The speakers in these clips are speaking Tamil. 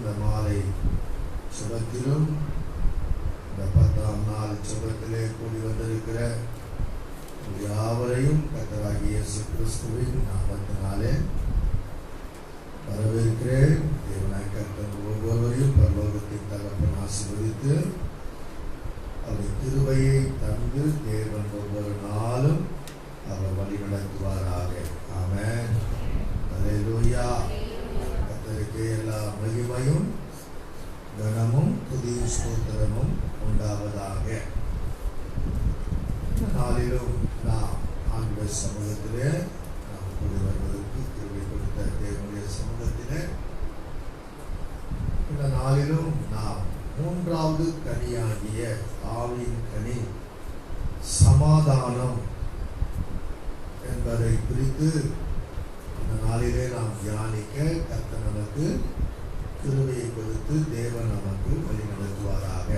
இந்த மாலை சுபத்திலும் இந்த 10ஆம் நாள் சுபத்திலே கூடி வந்திருக்கிற யாவரையும் கர்த்தராகிய இயேசு கிறிஸ்துவின் நாமத்தினாலே வரவேற்கிறேன். தேவனாய் கர்த்தர் ஒவ்வொருவரையும் பரலோகத்தின் தகப்பன் ஆசீர்வதித்து அவர் கிருபையை தந்து தேவன் ஒவ்வொரு நாளும் அவர் வழி நடத்துவாராக. ஆமென். அல்லேலூயா. கர்த்தருக்கு எல்லா மகிமையும் கனமும் துதியும் ஸ்தோத்திரமும் உண்டாவதாக. இந்த நாளிலும் நாம் ஆண்டவர் சமூகத்திலே நாம் கூடி வருவதற்கு கிருபை கொடுத்த தேவனுடைய சமூகத்திலே இந்த நாளிலும் நாம் 3வது கனியாகிய ஆவியின் கனி சமாதானம் என்பதை குறித்து இந்த நாளிலே நாம் தியானிக்க கர்த்தர் நமக்கு கிருபையை கொடுத்து தேவன் நமக்கு வழி நடத்துவாராக.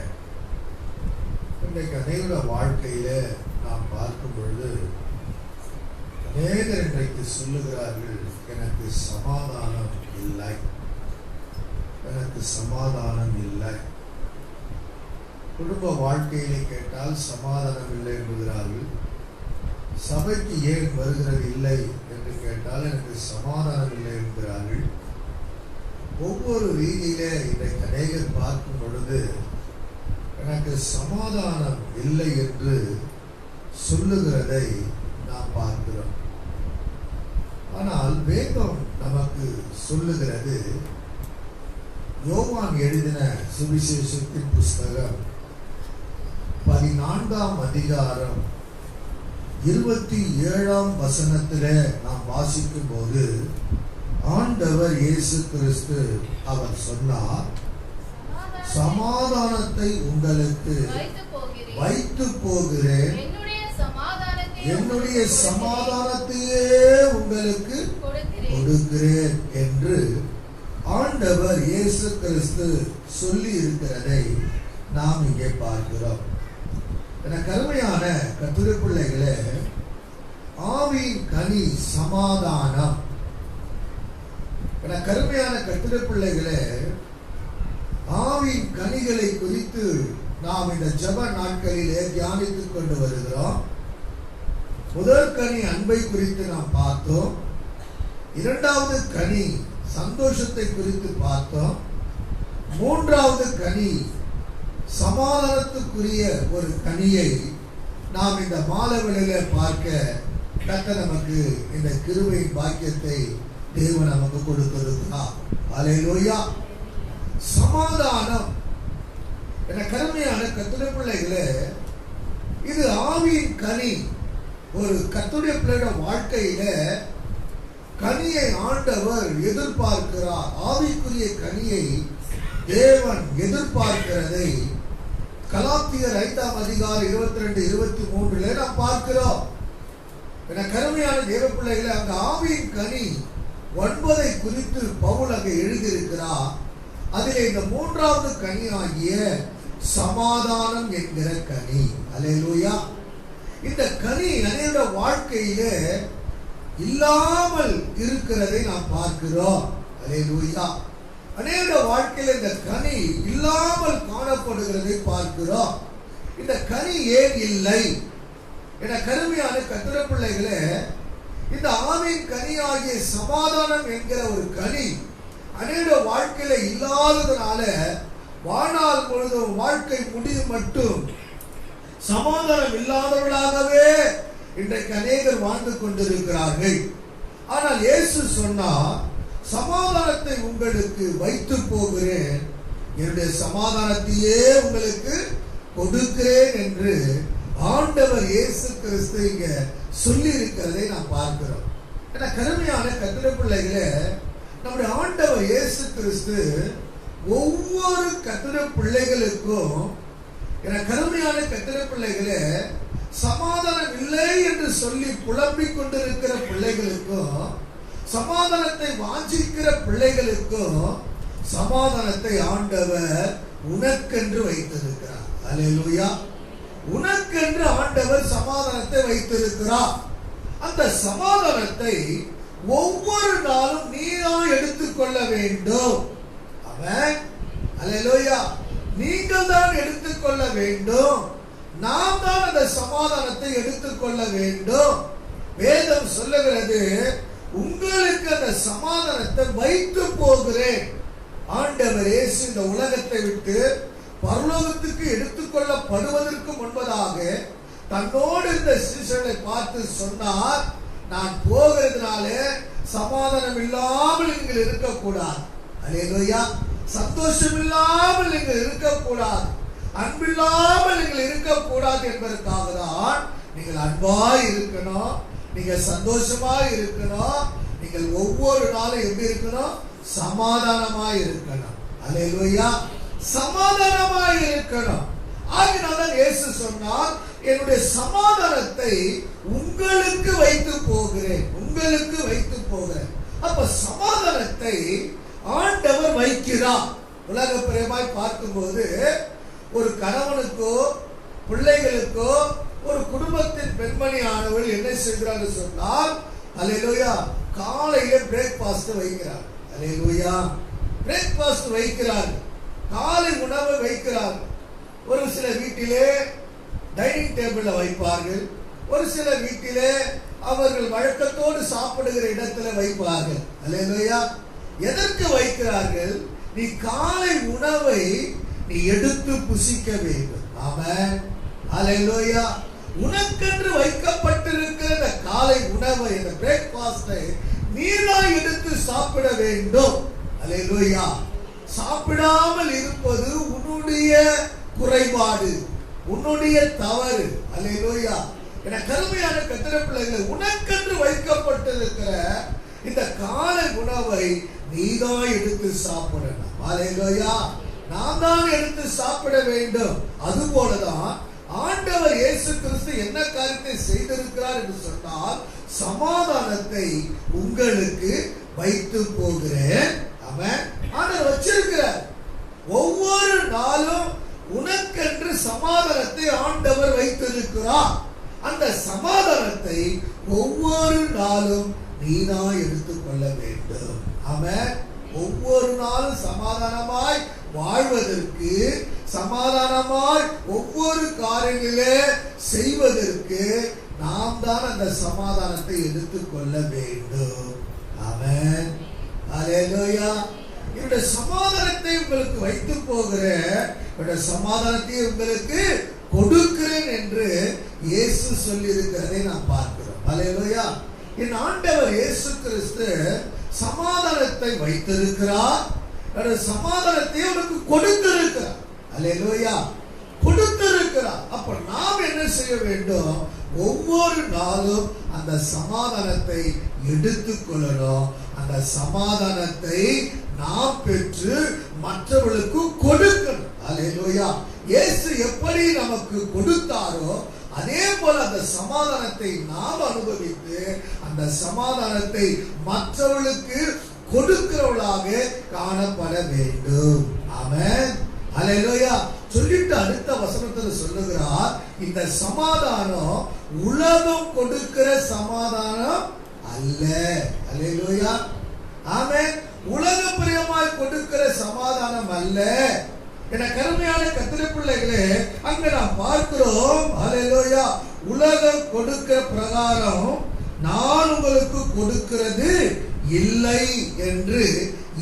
இன்றைக்கு அநேக வாழ்க்கையில நாம் பார்க்கும் பொழுது அநேகர் இன்றைக்கு சொல்லுகிறார்கள், எனக்கு சமாதானம் இல்லை, எனக்கு சமாதானம் இல்லை. குடும்ப வாழ்க்கையிலே கேட்டால் சமாதானம் இல்லை என்கிறார்கள். சபைக்கு ஏன் வருகிறது இல்லை என்று கேட்டால் எனக்கு சமாதானம் இல்லை என்கிறார்கள். ஒவ்வொரு ரீதியிலே இன்றைக்கு அநேகர் பார்க்கும் பொழுது எனக்கு சமாதானம் இல்லை என்று சொல்லுகிறதை நாம் பார்க்கிறோம். ஆனால் வேதம் நமக்கு சொல்லுகிறது, யோவான் எழுதின சுவிசேஷத்தின் புஸ்தகம் 14ஆம் அதிகாரம் 27ஆம் வசனத்திலே நாம் வாசிக்கும் போது ஆண்டவர் இயேசு கிறிஸ்து அவர் சொன்னார், சமாதானத்தை உங்களுக்கு வைத்து போகிறேன், என்னுடைய சமாதானத்தையே உங்களுக்கு கொடுக்கிறேன் என்று ஆண்டவர் இயேசு கிறிஸ்து சொல்லி இருக்கிறதை நாம் இங்கே பார்க்கிறோம். எனக்கு அருமையான கர்த்தருடைய பிள்ளைகளே, ஆவியின் கனி சமாதானம். எனக்கு அருமையான கர்த்தருடைய பிள்ளைகளே, ஆவியின் கனிகளை குறித்து நாம் இந்த ஜெப நாட்களிலே தியானித்துக் கொண்டு வருகிறோம். முதல் கனி அன்பை குறித்து நாம் பார்த்தோம். 2வது கனி சந்தோஷத்தை குறித்து பார்த்தோம். 3வது கனி சமாதானத்துக்குரிய ஒரு கனியை நாம் இந்த மாலைவேளையிலே பார்க்க கர்த்தர் நமக்கு இந்த கிருபை பாக்கியத்தை தேவன் நமக்கு கொடுத்திருக்கிறார். அல்லேலூயா. சமாதானம். என கருமையான கர்த்தருடைய பிள்ளைகளே, இது ஆவியின் கனி. ஒரு கர்த்தருடைய பிள்ளையோட வாழ்க்கையில கனியை ஆண்டவர் எதிர்பார்க்கிறார். ஆவிக்குரிய கனியை தேவன் எதிர்பார்க்கிறதை கலாத்தியர் 5ஆம் அதிகாரம் 22-23 நாம் பார்க்கிறோம். என கருமையான தேவ பிள்ளைகளை, அந்த ஆவியின் கனி 9 குறித்து பவுல் அங்கே எழுதியிருக்கிறார். அதிலே இந்த 3வது கனியாகிய சமாதானம் என்கிற கனி. அல்லேலூயா. இந்த கனி அநேக வாழ்க்கையிலே இல்லாமல் இருக்கிறதை நாம் பார்க்கிறோம். அல்லேலூயா. அநேக வாழ்க்கையில இந்த கனி இல்லாமல் காணப்படுகிறதை பார்க்கிறோம். இந்த கனி ஏன் இல்லை என கருமையான கர்த்தருடைய பிள்ளைகளே, இந்த ஆவியின் கனியாகிய சமாதானம் என்கிற ஒரு கனி அநேக வாழ்க்கையில இல்லாததுனால வாழ்நாள் பொழுதும் வாழ்க்கை முடியும் மட்டும் சமாதானம் இல்லாதவர்களாகவே இன்றைக்கு அநேகர் வாழ்ந்து கொண்டிருக்கிறார்கள். ஆனால் இயேசு சொன்னார், சமாதானத்தை உங்களுக்கு வைத்து போகிறேன், என்னுடைய சமாதானத்தையே உங்களுக்கு கொடுக்கிறேன் என்று ஆண்டவர் இயேசு கிறிஸ்து இங்க சொல்லி இருக்கிறதை நாம் பார்க்கிறோம். என கருமையான கர்த்தருடைய பிள்ளைகளே, நம்முடைய ஆண்டவர் இயேசு கிறிஸ்து ஒவ்வொரு கர்த்தருடைய பிள்ளைகளுக்கும், என கருமையான கர்த்தருடைய பிள்ளைகளே, சமாதானம் இல்லை என்று சொல்லி புலம்பிக் கொண்டிருக்கிற பிள்ளைகளுக்கும், சமாதானத்தை வாஞ்சிக்கிற பிள்ளைகளுக்கும் சமாதானத்தை ஆண்டவர் உனக்கென்று வைத்திருக்கிறார். அல்லேலூயா. உனக்கென்று ஆண்டவர் சமாதானத்தை வைத்திருக்கிறார். அந்த சமாதானத்தை ஒவ்வொரு நாளும் நீதான் எடுத்துக்கொள்ள வேண்டும். அவன் அல்லேலூயா. நீங்கள் தான் எடுத்துக்கொள்ள வேண்டும். நாம் தான் அந்த சமாதானத்தை எடுத்துக்கொள்ள வேண்டும். வேதம் சொல்லுகிறது, உங்களுக்கு அந்த சமாதானத்தை வைத்து போகிறேன். ஆண்டவர் இயேசு இந்த உலகத்தை விட்டு பரலோகத்துக்கு எடுத்துக்கொள்ளப்படுவதற்கு முன்பதாக தன்னோடு இந்த சீஷர்களை பார்த்து சொன்னார், நான் போகிறதுனால சமாதானம் இல்லாமல் நீங்கள் இருக்கக்கூடாது. அல்லேலூயா. சந்தோஷம் இல்லாமல் நீங்கள் இருக்கக்கூடாது, அன்பில்லாமல் நீங்கள் இருக்கக்கூடாது என்பதற்காக தான் நீங்கள் அன்பாய் இருக்கணும், நீங்க சந்தோஷமாய் இருக்கணும், நீங்கள் ஒவ்வொரு நாளும் எப்படி இருக்கணும்? சமாதானமாய் இருக்கணும். அல்லேலூயா. சமாதானமாய் இருக்கணும். ஆகினால்தான் இயேசு சொன்னார், என்னுடைய சமாதானத்தை உங்களுக்கு வைத்து போகிறேன், உங்களுக்கு வைத்து போகிறேன். அப்ப சமாதானத்தை ஆண்டவர் வைக்கிறார். உலக பிரமாய் பார்க்கும்போது ஒரு கணவனுக்கோ பிள்ளைகளுக்கோ ஒரு குடும்பத்தின் பெண்மணி ஆனவள் என்ன செய்கிறார் சொன்னால், அல்லேலூயா, காலையில பிரேக்பாஸ்ட் வைக்கிறார். அல்லேலூயா. பிரேக்பாஸ்ட் வைக்கிறார், காலை உணவை வைக்கிறார். ஒரு சில வீட்டிலே டைனிங் டேபிள்ல வைப்பார்கள், ஒரு சில வீட்டிலே அவர்கள் வழக்கத்தோடு சாப்பிடுகிற இடத்துல வைப்பார்கள். அல்லேலூயா. எதற்கு வைக்கிறார்கள்? நீ காலை உணவை நீ எடுத்து புசிக்க வேண்டும். ஆமென். அல்லேலூயா. உனக்கென்று வைக்கப்பட்டிருக்கிற இந்த காலை உணவை, இந்த பிரேக்பாஸ்டை நீதான் எடுத்து சாப்பிட வேண்டும். அல்லேலூயா. சாப்பிடாமல் இருப்பது உன்னுடைய குறைபாடு, உன்னுடைய தவறு. அல்லேலூயா. என கருமையான கர்த்தருடைய பிள்ளைகள், உனக்கென்று வைக்கப்பட்டிருக்கிற இந்த காலை உணவை நீதான் எடுத்து சாப்பிடணும். அல்லேலூயா. நான் தான் எடுத்து சாப்பிட வேண்டும். அதுபோலதான் ஆண்டவர் இயேசு கிறிஸ்து என்ன காரியத்தை செய்திருக்கிறார் என்று சொன்னால், சமாதானத்தை உங்களுக்கு வைத்து போகிறேன். ஆமென். ஆண்டவர் வச்சிருக்கிறார். ஒவ்வொரு நாளும் உனக்கென்று சமாதானத்தை ஆண்டவர் வைத்திருக்கிறார். அந்த சமாதானத்தை ஒவ்வொரு நாளும் நீதான் எடுத்துக்கொள்ள வேண்டும். ஆமென். ஒவ்வொரு நாளும் சமாதானமாய் வாழ்வதற்கு, சமாதானமாய் ஒவ்வொரு காரியங்களே செய்வதற்கு நாம் தான் அந்த சமாதானத்தை எடுத்துக்கொள்ள வேண்டும். ஆமென். அல்லேலூயா. என்னுடைய சமாதானத்தை உங்களுக்கு வைத்து போகிறேன், என்னுடைய சமாதானத்தை உங்களுக்கு கொடுக்கிறேன் என்று இயேசு சொல்லி இருக்கிறதை நாம் பார்க்கிறோம். அல்லேலூயா. என் ஆண்டவர் இயேசு கிறிஸ்து சமாதானத்தை வைத்திருக்கிறார், சமாதானத்தை அவனுக்கு கொடுத்திருக்கிறார். அல்லேலூயா. கொடுத்திருக்கிறார். அப்ப நாம் என்ன செய்ய வேண்டும்? ஒவ்வொரு நாளும் அந்த சமாதானத்தை எடுத்துக்கொள்ளணும். அந்த சமாதானத்தை நாம் பெற்று மற்றவர்களுக்கு கொடுக்கணும். அல்லேலூயா. இயேசு எப்படி நமக்கு கொடுத்தாரோ அதே போல அந்த சமாதானத்தை நாம் அனுபவித்து அந்த சமாதானத்தை மற்றவர்களுக்கு கொடுக்கிறவர்களாக காணப்பட வேண்டும். ஆமென். அல்லேலூயா. சொல்லிட்டு அடுத்த வசனத்தில் சொல்லுகிறார், இந்த சமாதானம் உலகம் கொடுக்கிற சமாதானம் அல்ல. அல்லேலூயா. ஆமென். உலக பிரியமாய் கொடுக்கிற சமாதானம் அல்ல. என கருமையான கர்த்தருடைய பிள்ளைகளே, அங்க நாம் பார்க்கிறோம், அல்லேலூயா, உலகம் கொடுக்கிற பிரகாரம் நான் உங்களுக்கு கொடுக்கிறது இல்லை என்று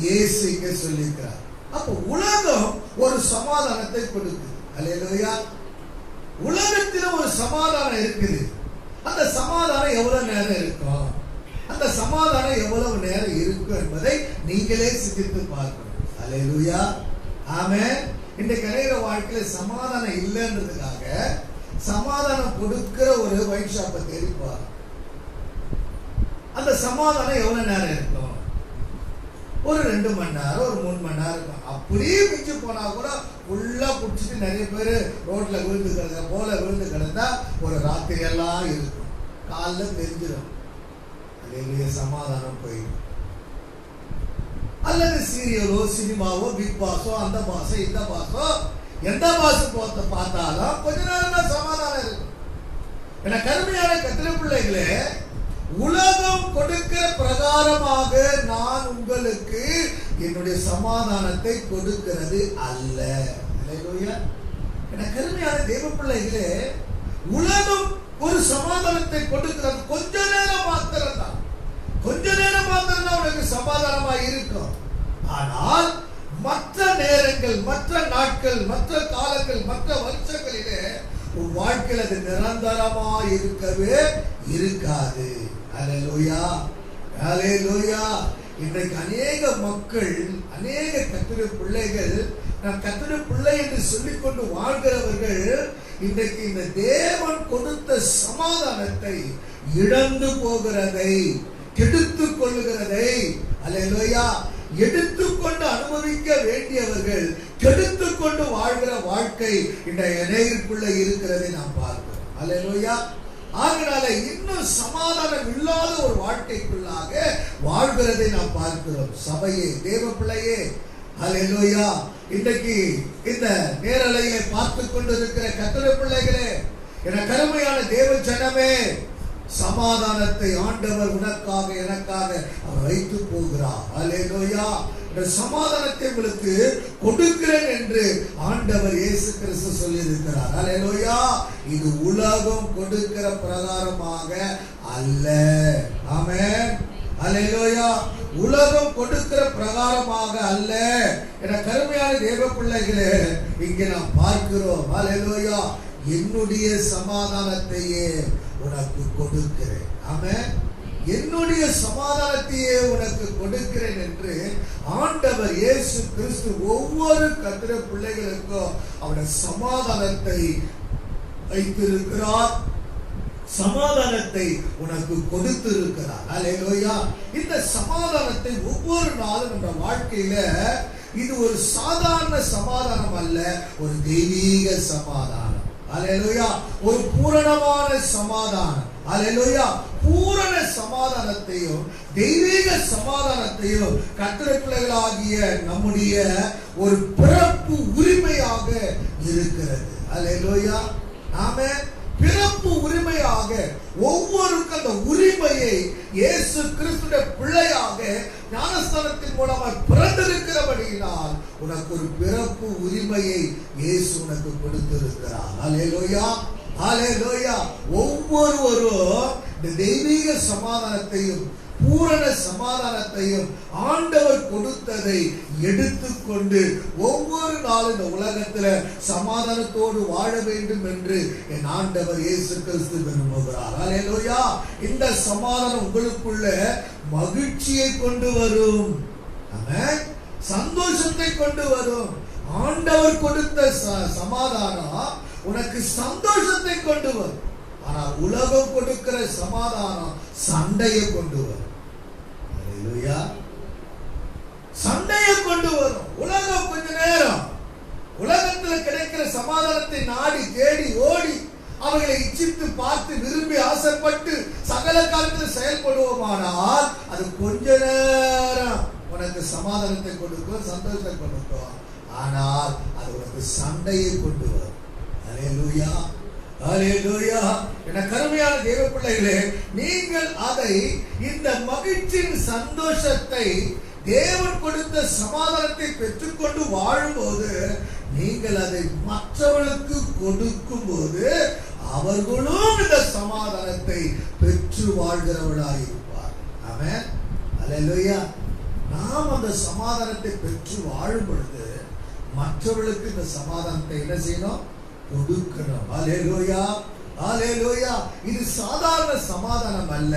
இயேசு இங்கே சொல்லியிருக்கிறார். அப்ப உலகம் ஒரு சமாதானத்தை கொடுக்குது. அல்லேலூயா. உலகத்தில் ஒரு சமாதானம் இருக்குது. அந்த சமாதானம் எவ்வளவு நேரம் இருக்கும், அந்த சமாதானம் எவ்வளவு நேரம் இருக்கும் என்பதை நீங்களே சிந்தித்து பார்க்கணும். அல்லேலூயா. ஆமென். இன்றைக்கு அநேக வாழ்க்கையில சமாதானம் இல்லைன்றதுக்காக சமாதானம் கொடுக்கிற ஒரு ஒயின் ஷாப்பை தேடிப்பார். அந்த சமாதானம் எவ்வளவு நேரம் இருக்கும்? ஒரு 2 மணி நேரம், ஒரு 3 மணி நேரம் இருக்கும். அப்படியே மிஞ்சி போனா கூட ஃபுல்லா குடிச்சிட்டு நிறைய பேர் ரோட்ல விழுந்து கிடந்த போல விழுந்து கிடந்தா ஒரு ராத்திரி எல்லாம் இருக்கும். காலைல தெரிஞ்சிடும். அதே சமாதானம் போயிடும். அல்லது சீரியலோ சினிமாவோ பிக் பாஸோ அந்த பாஸோ இந்த பாஸோ எந்த பாஸ் பார்த்தாலும் கொஞ்ச நேரம் தான் சமாதானம் இருக்கும். என கருமையான கர்த்தருடைய பிள்ளைகளே, உலகம் கொடுக்கிற பிரகாரமாக நான் உங்களுக்கு என்னுடைய சமாதானத்தை கொடுக்கிறது அல்ல. அல்லேலூயா. எனக்கு அருமையான தேவ பிள்ளைகளே, உலகம் ஒரு சமாதானத்தை கொடுக்கிறது கொஞ்ச நேரம் மாத்திரம் தான். கொஞ்ச நேரம் மாத்திரம் தான் உனக்கு சமாதானமா இருக்கும். ஆனால் மற்ற நேரங்கள், மற்ற நாட்கள், மற்ற காலங்கள், மற்ற வருஷங்களிலே உன் வாழ்க்கையில் அது நிரந்தரமா இருக்கவே இருக்காது. அல்லேலூயா, அல்லேலூயா. இன்றைக்கு அநேக மக்கள், அநேக கர்த்தருடைய பிள்ளைகள், நான் கர்த்தருடைய பிள்ளை என்று சொல்லிக்கொண்டு வாழ்கிறவர்கள் இன்றைக்கு இந்த தேவன் கொடுத்த சமாதானத்தை இழந்து போகிறதை, கெடுத்துக் கொள்ளுகிறதை, அல்லேலூயா, எடுத்துக்கொண்டு அனுபவிக்க வேண்டியவர்கள் கெடுத்துக் கொண்டு வாழ்கிற வாழ்க்கை இன்றைய அநேகருக்குள்ள இருக்கிறதை நாம் பார்க்கிறோம். அல்லேலூயா. ஆகையால இன்னும் சமாதானம் இல்லாத ஒரு வாழ்க்கைக்குள்ளாக வாழ்கிறதை நாம் பார்க்கிறோம். சபையே, தேவ பிள்ளையே, அல்லேலூயா, இன்றைக்கு இந்த நேரலையை பார்த்து கொண்டிருக்கிற கர்த்தருடைய பிள்ளைகளே, என கருமையான தேவ ஜனமே, சமாதானத்தை ஆண்டவர் உனக்காக எனக்காக அவர் வைத்து போகிறார். அல்லேலூயா. இந்த சமாதானத்தை உங்களுக்கு கொடுக்கிறேன் என்று ஆண்டவர் இயேசு கிறிஸ்து சொல்லி இருக்கிறார். அல்லேலூயா. இது உலகம் கொடுக்கிற பிரகாரமாக அல்ல. ஆமென். அல்லேலூயா. உலகம் கொடுக்கிற பிரகாரமாக அல்ல. என கருமையான தேவ பிள்ளைகளே, இங்கே நாம் பார்க்கிறோம். அல்லேலூயா. என்னுடைய சமாதானத்தையே உனக்கு கொடுக்கிறேன். ஆமென். என்னுடைய சமாதானத்தையே உனக்கு கொடுக்கிறேன் என்று ஆண்டவர் இயேசு கிறிஸ்து ஒவ்வொரு கர்த்தருடைய பிள்ளைகளுக்கும் அவருடைய சமாதானத்தை வைத்திருக்கிறார். சமாதானத்தை உனக்கு கொடுத்திருக்கிறார். அல்லேலூயா. இந்த சமாதானத்தை ஒவ்வொரு நாளும் நம்ம வாழ்க்கையில இது ஒரு சாதாரண சமாதானம் அல்ல, ஒரு தெய்வீக சமாதானம். அல்லேலூயா. ஒரு பூரணமான சமாதானம். அல்லேலூயா. பூரண சமாதானத்தையும் தெய்வீக சமாதானத்தையும் கர்த்தருடைய பிள்ளைகளாகிய நம்முடைய ஒரு பிறப்பு உரிமையாக இருக்கிறது. அல்லேலூயா. நாம பிறப்பு உரிமையாக ஒவ்வொருக்கும் அந்த உரிமையை இயேசு கிறிஸ்துவின் பிள்ளையாக ஞானஸ்தானத்தின் மூலமாக பிறந்திருக்கிறபடியினால் உனக்கு ஒரு பிறப்பு உரிமையை இயேசு உனக்கு கொடுத்திருக்கிறார். அல்லேலூயா, அல்லேலூயா. ஒவ்வொருவரும் இந்த தெய்வீக சமாதானத்தையும் பூரண சமாதானத்தையும் ஆண்டவர் கொடுத்ததை எடுத்துக்கொண்டு ஒவ்வொரு நாளும் இந்த உலகத்துல சமாதானத்தோடு வாழ வேண்டும் என்று என் ஆண்டவர் இயேசு கிறிஸ்து விரும்புகிறார். அல்லேலூயா. இந்த சமாதானம் உங்களுக்குள்ள மகிழ்ச்சியை கொண்டு வரும், சந்தோஷத்தை கொண்டு வரும். ஆண்டவர் கொடுத்த சமாதானம் உனக்கு சந்தோஷத்தை கொண்டு வரும். ஆனால் உலகம் கொடுக்கிற சமாதானம் சண்டையை கொண்டு வரும். அல்லேலூயா. சண்டையை கொண்டு வரும். உலகம் கொஞ்ச நேரம் உலகத்தில் கிடைக்கிற சமாதானத்தை நாடி தேடி ஓடி அவர்களை இச்சித்து பார்த்து விரும்பி ஆசைப்பட்டு சகல காலத்தில் செயல்படுவோமானால் அது கொஞ்ச நேரம் உனக்கு சமாதானத்தை கொடுக்கும், சந்தோஷத்தை கொடுக்கும். ஆனால் அது உனக்கு சண்டையை கொண்டு வரும். அல்லேலூயா, அல்லேலூயா. என கருமையான தேவ பிள்ளைகளே, நீங்கள் அதை இந்த மகிழ்ச்சியின் சந்தோஷத்தை தேவன் கொடுத்த சமாதானத்தை பெற்றுக்கொண்டு வாழும்போது நீங்கள் அதை மற்றவர்களுக்கு கொடுக்கும் போது அவர்களும் இந்த சமாதானத்தை பெற்று வாழ்கிறவர்களாக இருப்பார். ஆமென். அல்லேலூயா. நாம் அந்த சமாதானத்தை பெற்று வாழும் பொழுது மற்றவர்களுக்கு இந்த சமாதானத்தை என்ன செய்யணும்? கொடுக்கணும். அல்லேலூயா, அல்லேலூயா. இது சாதாரண சமாதானம் அல்ல.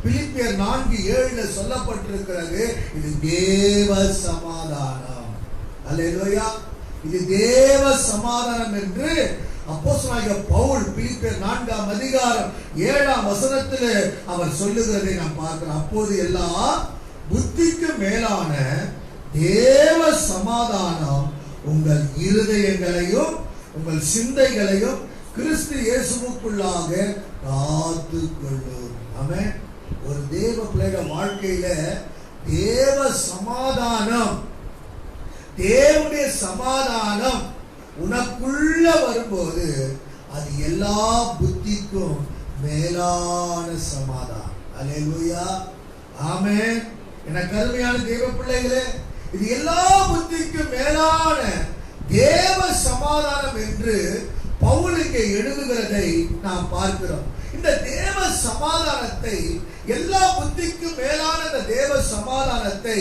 பிலிப்பியர் 4:7 சொல்லப்பட்டிருக்கிறது, இது தேவ சமாதானம். அல்லேலூயா. இது தேவ சமாதானம் என்று அப்போஸ்தலனாகிய பவுல் பிலிப்பியர் 4:7 அவர் சொல்லுகிறதை நாம் பார்க்கிறோம். அப்போது எல்லாம் புத்திக்கு மேலான தேவ சமாதானம் உங்கள் இருதயங்களையும் உங்கள் சிந்தைகளையும் கிறிஸ்து இயேசுவுக்குள்ளாக காத்து கொள்ளும். ஆமென். ஒரு தேவ பிள்ளையோட வாழ்க்கையில தேவ சமாதானம், தேவனுடைய சமாதானம் உனக்குள்ள வரும்போது அது எல்லா புத்திக்கும் மேலான சமாதானம். அல்லேலூயா, ஆமென். எனக்கு அருமையான தேவ பிள்ளைகளே, இது எல்லா புத்திக்கும் மேலான தேவ சமாதானம் என்று பவுல் இங்கே எழுதுகிறதை நாம் பார்க்கிறோம். இந்த தேவ சமாதானத்தை, எல்லா புத்திக்கும் மேலான இந்த தேவ சமாதானத்தை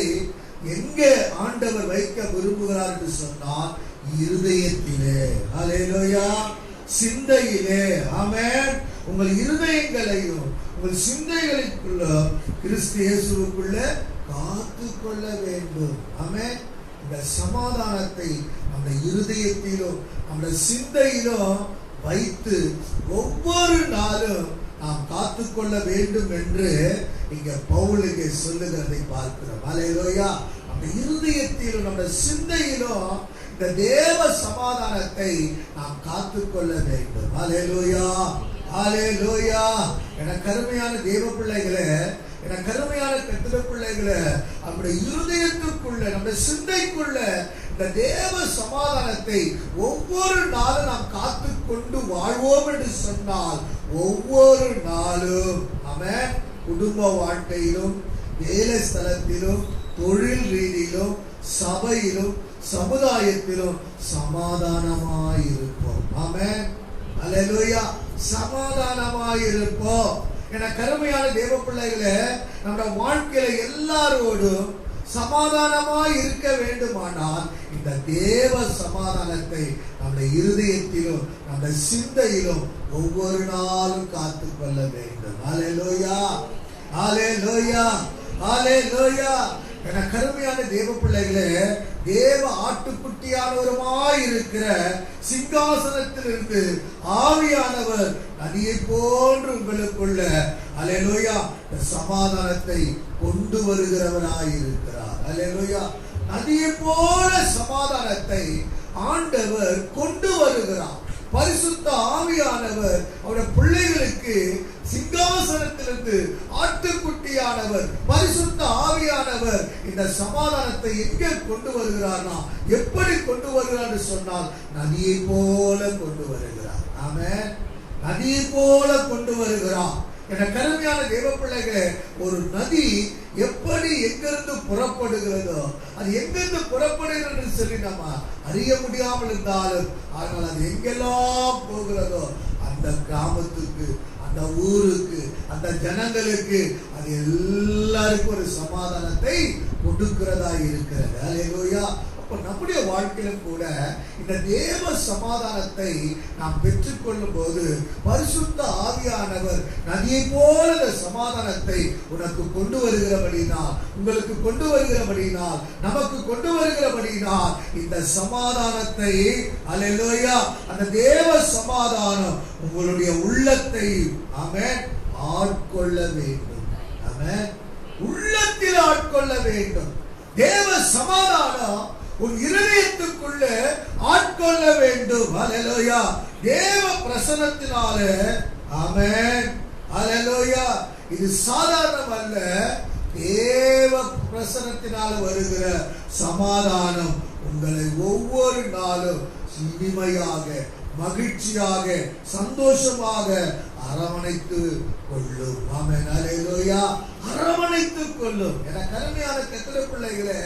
எங்கே ஆண்டவர் வைக்க விரும்புகிறார் என்று சொன்னால் இருதயத்திலே, அல்லேலூயா, சிந்தையிலே, ஆமென். உங்கள் இருதயங்களையும் உங்கள் சிந்தைகளுக்குள்ள கிறிஸ்து இயேசுவுக்குள்ள காத்து கொள்ள வேண்டும். ஆமென். இந்த சமாதானத்தை நம்ம இருதயத்திலும் நம்ம சிந்தையிலும் வைத்து ஒவ்வொரு நாளும் நாம் காத்துக்கொள்ள வேண்டும் என்று இங்க பவுல் இங்கே சொல்லுகிறதை பார்க்கிறோம். அல்லேலூயா. நம்ம இருதயத்திலும் நம்ம சிந்தையிலும் இந்த தேவ சமாதானத்தை நாம் காத்துக்கொள்ள வேண்டும். அல்லேலூயா, அல்லேலூயா. எனக்கு அருமையான தேவ பிள்ளைகளே, எனக்கு அருமையான கர்த்தருடைய பிள்ளைகளே, நம்முடைய இருதயத்துக்குள்ள நம்ம சிந்தைக்குள்ள இந்த தேவ சமாதானத்தை ஒவ்வொரு நாளும் நாம் காத்து கொண்டு வாழ்வோம் என்று சொன்னால் ஒவ்வொரு நாளும் ஆமென், குடும்ப வாழ்க்கையிலும் வேலை ஸ்தலத்திலும் தொழில் ரீதியிலும் சபையிலும் சமுதாயத்திலும் சமாதானமாயிருப்போம். ஆமென், அல்லேலூயா, சமாதானமாயிருப்போம். என கருமையான தேவ பிள்ளைகளே, நம்முடைய வாழ்க்கையில எல்லாரோடும் சமாதானமாய் இருக்க வேண்டுமானால் இந்த தேவ சமாதானத்தை நம்முடைய இருதயத்திலும் நம்முடைய சிந்தையிலும் ஒவ்வொரு நாளும் காத்துக் கொள்ள வேண்டும். அல்லேலூயா, அல்லேலூயா, அல்லேலூயா. என கருமையான தேவ பிள்ளைகளே, தேவ ஆட்டுக்குட்டியானவருமாய் இருக்கிற சிங்காசனத்திலிருந்து ஆவியானவர் நதியை போன்று உங்களுக்குள்ள அல்லேலூயா சமாதானத்தை கொண்டு வருகிறவராய் இருக்கிறார். அல்லேலூயா. நதியை போல சமாதானத்தை ஆண்டவர் கொண்டு வருகிறார். பரிசுத்த ஆவியானவர் அவருடைய பிள்ளைகளுக்கு சிங்காசனத்திலிருந்து ஆட்டுக்குட்டியானவர் பரிசுத்த ஆவியானவர் இந்த சமாதானத்தை எங்கே கொண்டு வருகிறார்னா, எப்படி கொண்டு வருகிறார் சொன்னால் நதியை போல கொண்டு வருகிறார். ஆமென், நதியை போல கொண்டு வருகிறார். என கருமையான தேவ பிள்ளைகளே, ஒரு நதி எப்படி எங்கிருந்து புறப்படுகிறதோ, அது எங்கிருந்து புறப்படுகிறது சொல்லி நம்ம அறிய முடியாமல் இருந்தாலும், ஆனால் அது எங்கெல்லாம் போகிறதோ அந்த கிராமத்துக்கு, அந்த ஊருக்கு, அந்த ஜனங்களுக்கு அது எல்லாருக்கும் ஒரு சமாதானத்தை கொடுக்கிறதா இருக்கிறது. அல்லேலூயா. நம்முடைய வாழ்க்கையிலும் கூட இந்த தேவ சமாதானத்தை நாம் பெற்றுக்கொள்ளும் போது பரிசுத்த ஆவியானவர் நதியை போல சமாதானத்தை உனக்கு கொண்டு வருகிறபடினால், உங்களுக்கு கொண்டு வருகிறபடினால், நமக்கு கொண்டு வருகிறபடினால் இந்த சமாதானத்தை அல்லேலூயா அந்த தேவ சமாதானம் உங்களுடைய உள்ளத்தை ஆமென் ஆட்கொள்ள வேண்டும். ஆமென், உள்ளத்தில் ஆட்கொள்ள வேண்டும். தேவ சமாதானம் உன் இருதயத்துக்குள்ள ஆட்கொள்ள வேண்டும். அல்லேலூயா. தேவ பிரசன்னத்தினாலே ஆமென், அல்லேலூயா. இது சாதாரணம் அல்ல, தேவ பிரசன்னத்தினால் வருகிற சமாதானம் உங்களை ஒவ்வொரு நாளும் இனிமையாக, மகிழ்ச்சியாக, சந்தோஷமாக அரவணைத்து கொள்ளும். ஆமென், அல்லேலூயா. அரவணைத்துக் கொள்ளும். என கருமையான கர்த்தருடைய பிள்ளைகளே,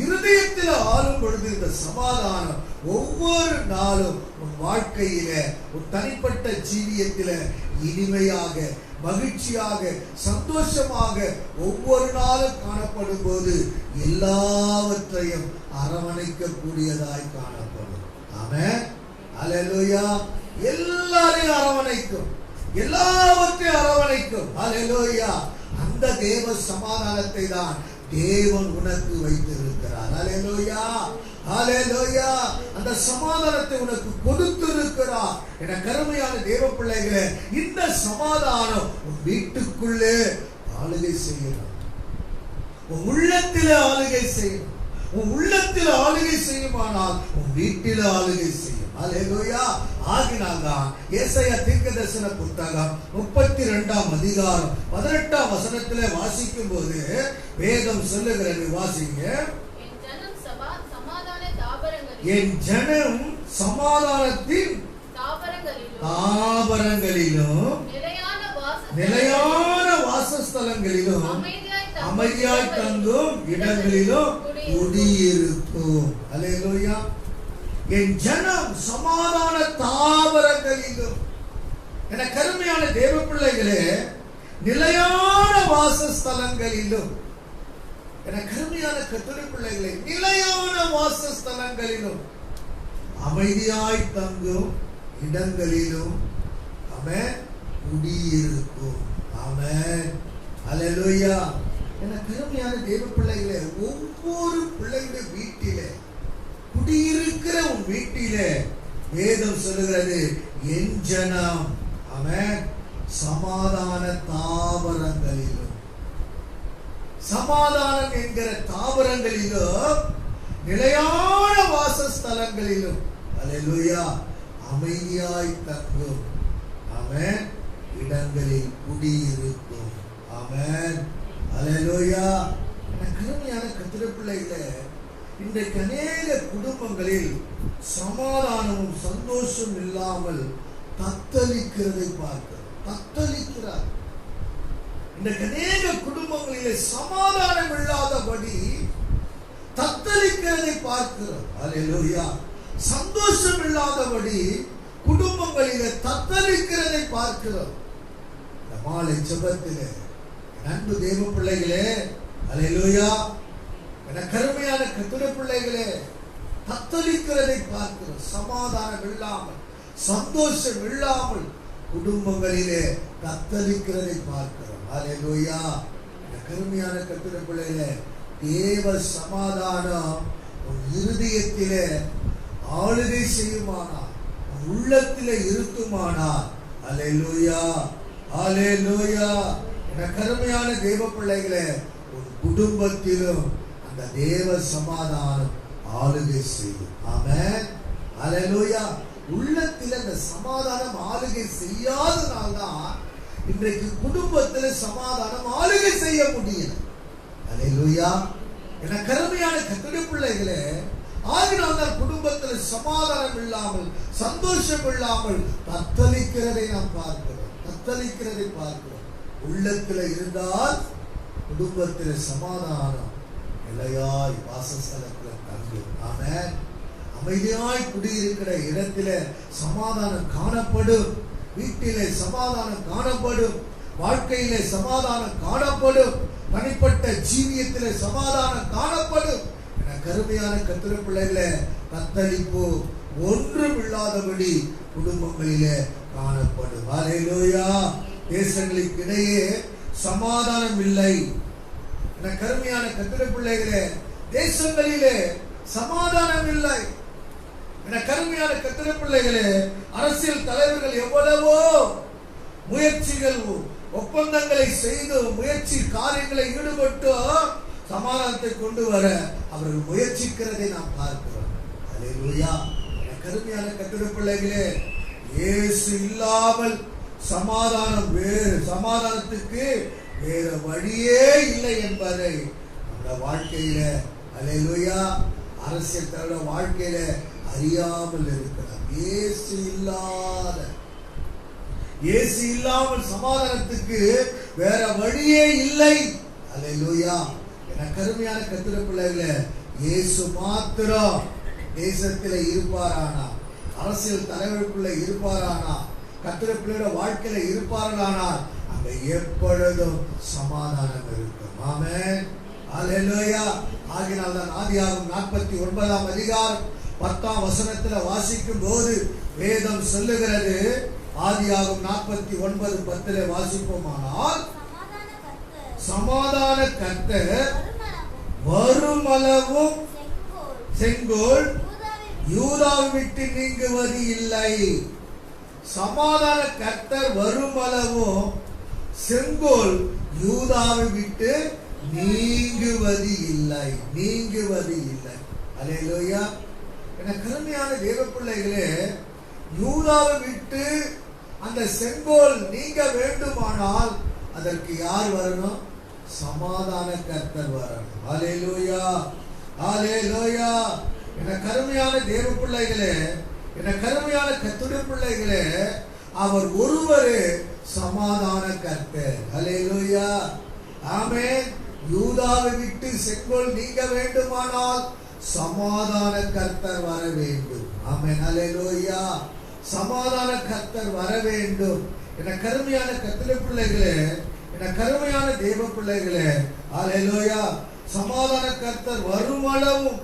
இருதயத்தில் ஆளும் பொழுது இந்த சமாதானம் ஒவ்வொரு நாளும் உன் வாழ்க்கையில, உன் தனிப்பட்ட ஜீவியத்தில இனிமையாக, மகிழ்ச்சியாக, சந்தோஷமாக ஒவ்வொரு நாளும் காணப்படும் போது எல்லாவற்றையும் அரவணைக்க கூடியதாய் காணப்படும். ஆமென், அல்லேலூயா. எல்லாரையும் அரவணைக்கும், எல்லாவற்றையும் அரவணைக்கும். அல்லேலூயா. அந்த தேவ சமாதானத்தை தான் தேவன் உனக்கு வைத்திருக்கிறார். அல்லேலூயா, அல்லேலூயா. அந்த சமாதானத்தை உனக்கு கொடுத்திருக்கிறார். என கருமையான தேவ பிள்ளைகளே, இந்த சமாதானம் உன் வீட்டுக்குள்ளே ஆளுகை செய்யணும், உன் உள்ளத்தில் ஆளுகை செய்யணும். உன் உள்ளத்தில் ஆளுகை செய்யுமானால் உன் வீட்டில் ஆளுகை செய்யும். அல்லேலூயா. ஆகினால்தான் ஏசாயா தீர்க்கதரிசன புத்தகம் 32ஆம் அதிகாரம் 18ஆம் வசனத்திலே வாசிக்கும் போது வேதம் சொல்லுகிறது, வாசிங்க. என் ஜனம் சமாதானத்தின் தாபரங்களிலும் நிலையான வாசஸ்தலங்களிலும் வாசஸ்தலங்களிலும் அமைதியாய் தங்கும் இடங்களிலும் குடியிருக்கும். அல்லேலூயா. என் ஜனம் சமாதான தாவரங்களிலும். என கருமையான தேவ பிள்ளைகளே, நிலையான வாசஸ்தலங்களிலும், என கருமையான கர்த்தருடைய பிள்ளைகளே, நிலையான வாசஸ்தலங்களிலும் அமைதியாய் தங்கும் இடங்களிலும் ஆமென் குடியிருக்கும். ஆமென். அல்லேலூயா. என கருமையான தேவ பிள்ளைகளே, ஒவ்வொரு பிள்ளைகளுடைய வீட்டிலே, குடியிருக்கிற உன் வீட்டிலே வேதம் சொல்லுகிறது, என் ஜனம் ஆமென் சமாதான தாவரங்களிலும், சமாதானம் என்கிற தாவரங்களிலும், நிலையான வாசஸ்தலங்களிலும் அல்லேலூயா அமைதியாய் தங்கும் ஆமென் இடங்களில் குடியிருக்கும். ஆமென். அல்லேலூயா. கருமையான கர்த்தருடைய பிள்ளைகளே, இன்றைக்கு அநேக குடும்பங்களில் சமாதானமும் சந்தோஷம் இல்லாமல் தத்தளிக்கிறதை பார்க்கிறோம். தத்தளிக்கிறார். இன்றைக்கு அநேக குடும்பங்களிலே சமாதானம் இல்லாதபடி தத்தளிக்கிறதை பார்க்கிறோம். அல்லேலூயா. சந்தோஷம் இல்லாதபடி குடும்பங்களிலே தத்தளிக்கிறதை பார்க்கிறோம். இந்த மாலை ஜெபத்திலே அன்பு தேவ பிள்ளைகளே, அல்லேலூயா, என கருமையான கர்த்தருடைய பிள்ளைகளே, தத்தளிக்கிறதை பார்க்கிறோம். சமாதானம் இல்லாமல், சந்தோஷம் இல்லாமல் குடும்பங்களிலே தத்தளிக்கிறதை பார்க்கிறோம். அல்லேலூயா. என கருமையான கர்த்தருடைய பிள்ளைகளே, தேவ சமாதானம் உன் இருதயத்திலே ஆளுகை செய்யுமானால், உன் உள்ளத்திலே இருக்குமானால், அல்லேலூயா, அல்லேலூயா. என கருமையான தேவ பிள்ளைகளே, உன் குடும்பத்திலும் அந்த தேவ சமாதானம் ஆளுகை செய்யும். ஆமென். அல்லேலூயா. உள்ளத்தில் அந்த சமாதானம் ஆளுகை செய்யாதனால்தான் இன்றைக்கு குடும்பத்தில் சமாதானம் ஆளுகை செய்ய முடியல. அல்லேலூயா. என கருமையான கர்த்தருடைய பிள்ளைகளே, ஆகினால்தான் குடும்பத்தில் சமாதானம் இல்லாமல், சந்தோஷம் இல்லாமல் தத்தளிக்கிறதை நாம் பார்க்கிறோம். தத்தளிக்கிறதை பார்க்கிறோம். உள்ளத்தில் இருந்தால் குடும்பத்தில் சமாதானம் நிலையாய் வாசஸ்தலத்தில் தங்கும். ஆமென். அமைதியாய் குடியிருக்கிற இடத்திலே சமாதானம் காணப்படும். வீட்டிலே சமாதானம் காணப்படும். வாழ்க்கையிலே சமாதானம் காணப்படும். தனிப்பட்ட ஜீவியத்திலே சமாதானம் காணப்படும். என கருமையான கர்த்தருடைய பிள்ளைகளே, தத்தளிப்பு ஒன்றும் இல்லாதபடி குடும்பங்களிலே காணப்படும். அல்லேலூயா. தேசங்களுக்கு இடையே சமாதானம் இல்லை. என கருமையான கர்த்தருடைய பிள்ளைகளே, தேசங்களிலே சமாதானம் இல்லை. என கருமையான கர்த்தருடைய பிள்ளைகளே, அரசியல் தலைவர்கள் எவ்வளவோ முயற்சிகள், ஒப்பந்தங்களை செய்து, முயற்சி காரியங்களை ஈடுபட்டு சமாதானத்தை கொண்டு வர அவர்கள் முயற்சிக்கிறதை நாம் பார்க்கிறோம். அல்லேலூயா. என கருமையான கர்த்தருடைய பிள்ளைகளே, இயேசு இல்லாமல் சமாதானம் வேறு, சமாதானத்துக்கு வேறு வழியே இல்லை என்பதை நம்ம வாழ்க்கையில, அல்லேலூயா, அரசியல் தலைவர் வாழ்க்கையில அறியாமல் இருக்கிறார். இயேசு இல்லாமல் சமாதானத்துக்கு வேற வழியே இல்லை. அல்லேலூயா. என கருமையான கர்த்தருடைய பிள்ளைகளே, இயேசு மாத்திரம் தேசத்தில் இருப்பாரானா, அரசியல் தலைவருக்குள்ள இருப்பாரானா, கர்த்தருடைய பிள்ளையோட வாழ்க்கையில இருப்பார்களானால் அங்க எப்பொழுதும் சமாதானம் இருக்கும். ஆமென். அல்லேலூயா. ஆகினால்தான் ஆதியாகமம் 49 அதிகாரம் 10 வசனத்துல வாசிக்கும் போது வேதம் சொல்லுகிறது, ஆதியாகமம் 49:10 வாசிப்போமானால், சமாதான கர்த்தர் வருமளவும் செங்கோல் யூதாவை விட்டு நீங்குவது இல்லை. சமாதான கர்த்தர் வருமளவும் செங்கோல் யூதாவை விட்டு நீங்குவது இல்லை. நீங்குவது இல்லை. அல்லேலூயா. என கருமையான தேவ பிள்ளைகளே, யூதாவை விட்டு அந்த செங்கோல் நீங்க வேண்டுமானால் அதற்கு யார் வரணும்? சமாதான கர்த்தர் வரணும். அல்லேலூயா. அல்லேலூயா. என கருமையான தேவ பிள்ளைகளே, என கருமையான கர்த்தருடைய பிள்ளைகளே, அவர் ஒருவரே சமாதான கர்த்தர். அல்லேலூயா. ஆமென். யூதாவை விட்டு செங்கோல் நீங்க வேண்டுமானால் சமாதான கர்த்தர் வர வேண்டும். ஆமென். அல்லேலூயா. சமாதான கர்த்தர் வர வேண்டும். என கருமையான கர்த்தருடைய பிள்ளைகளே, என கருமையான தேவ பிள்ளைகளே, அல்லேலூயா, சமாதான கர்த்தர் வருமளவும்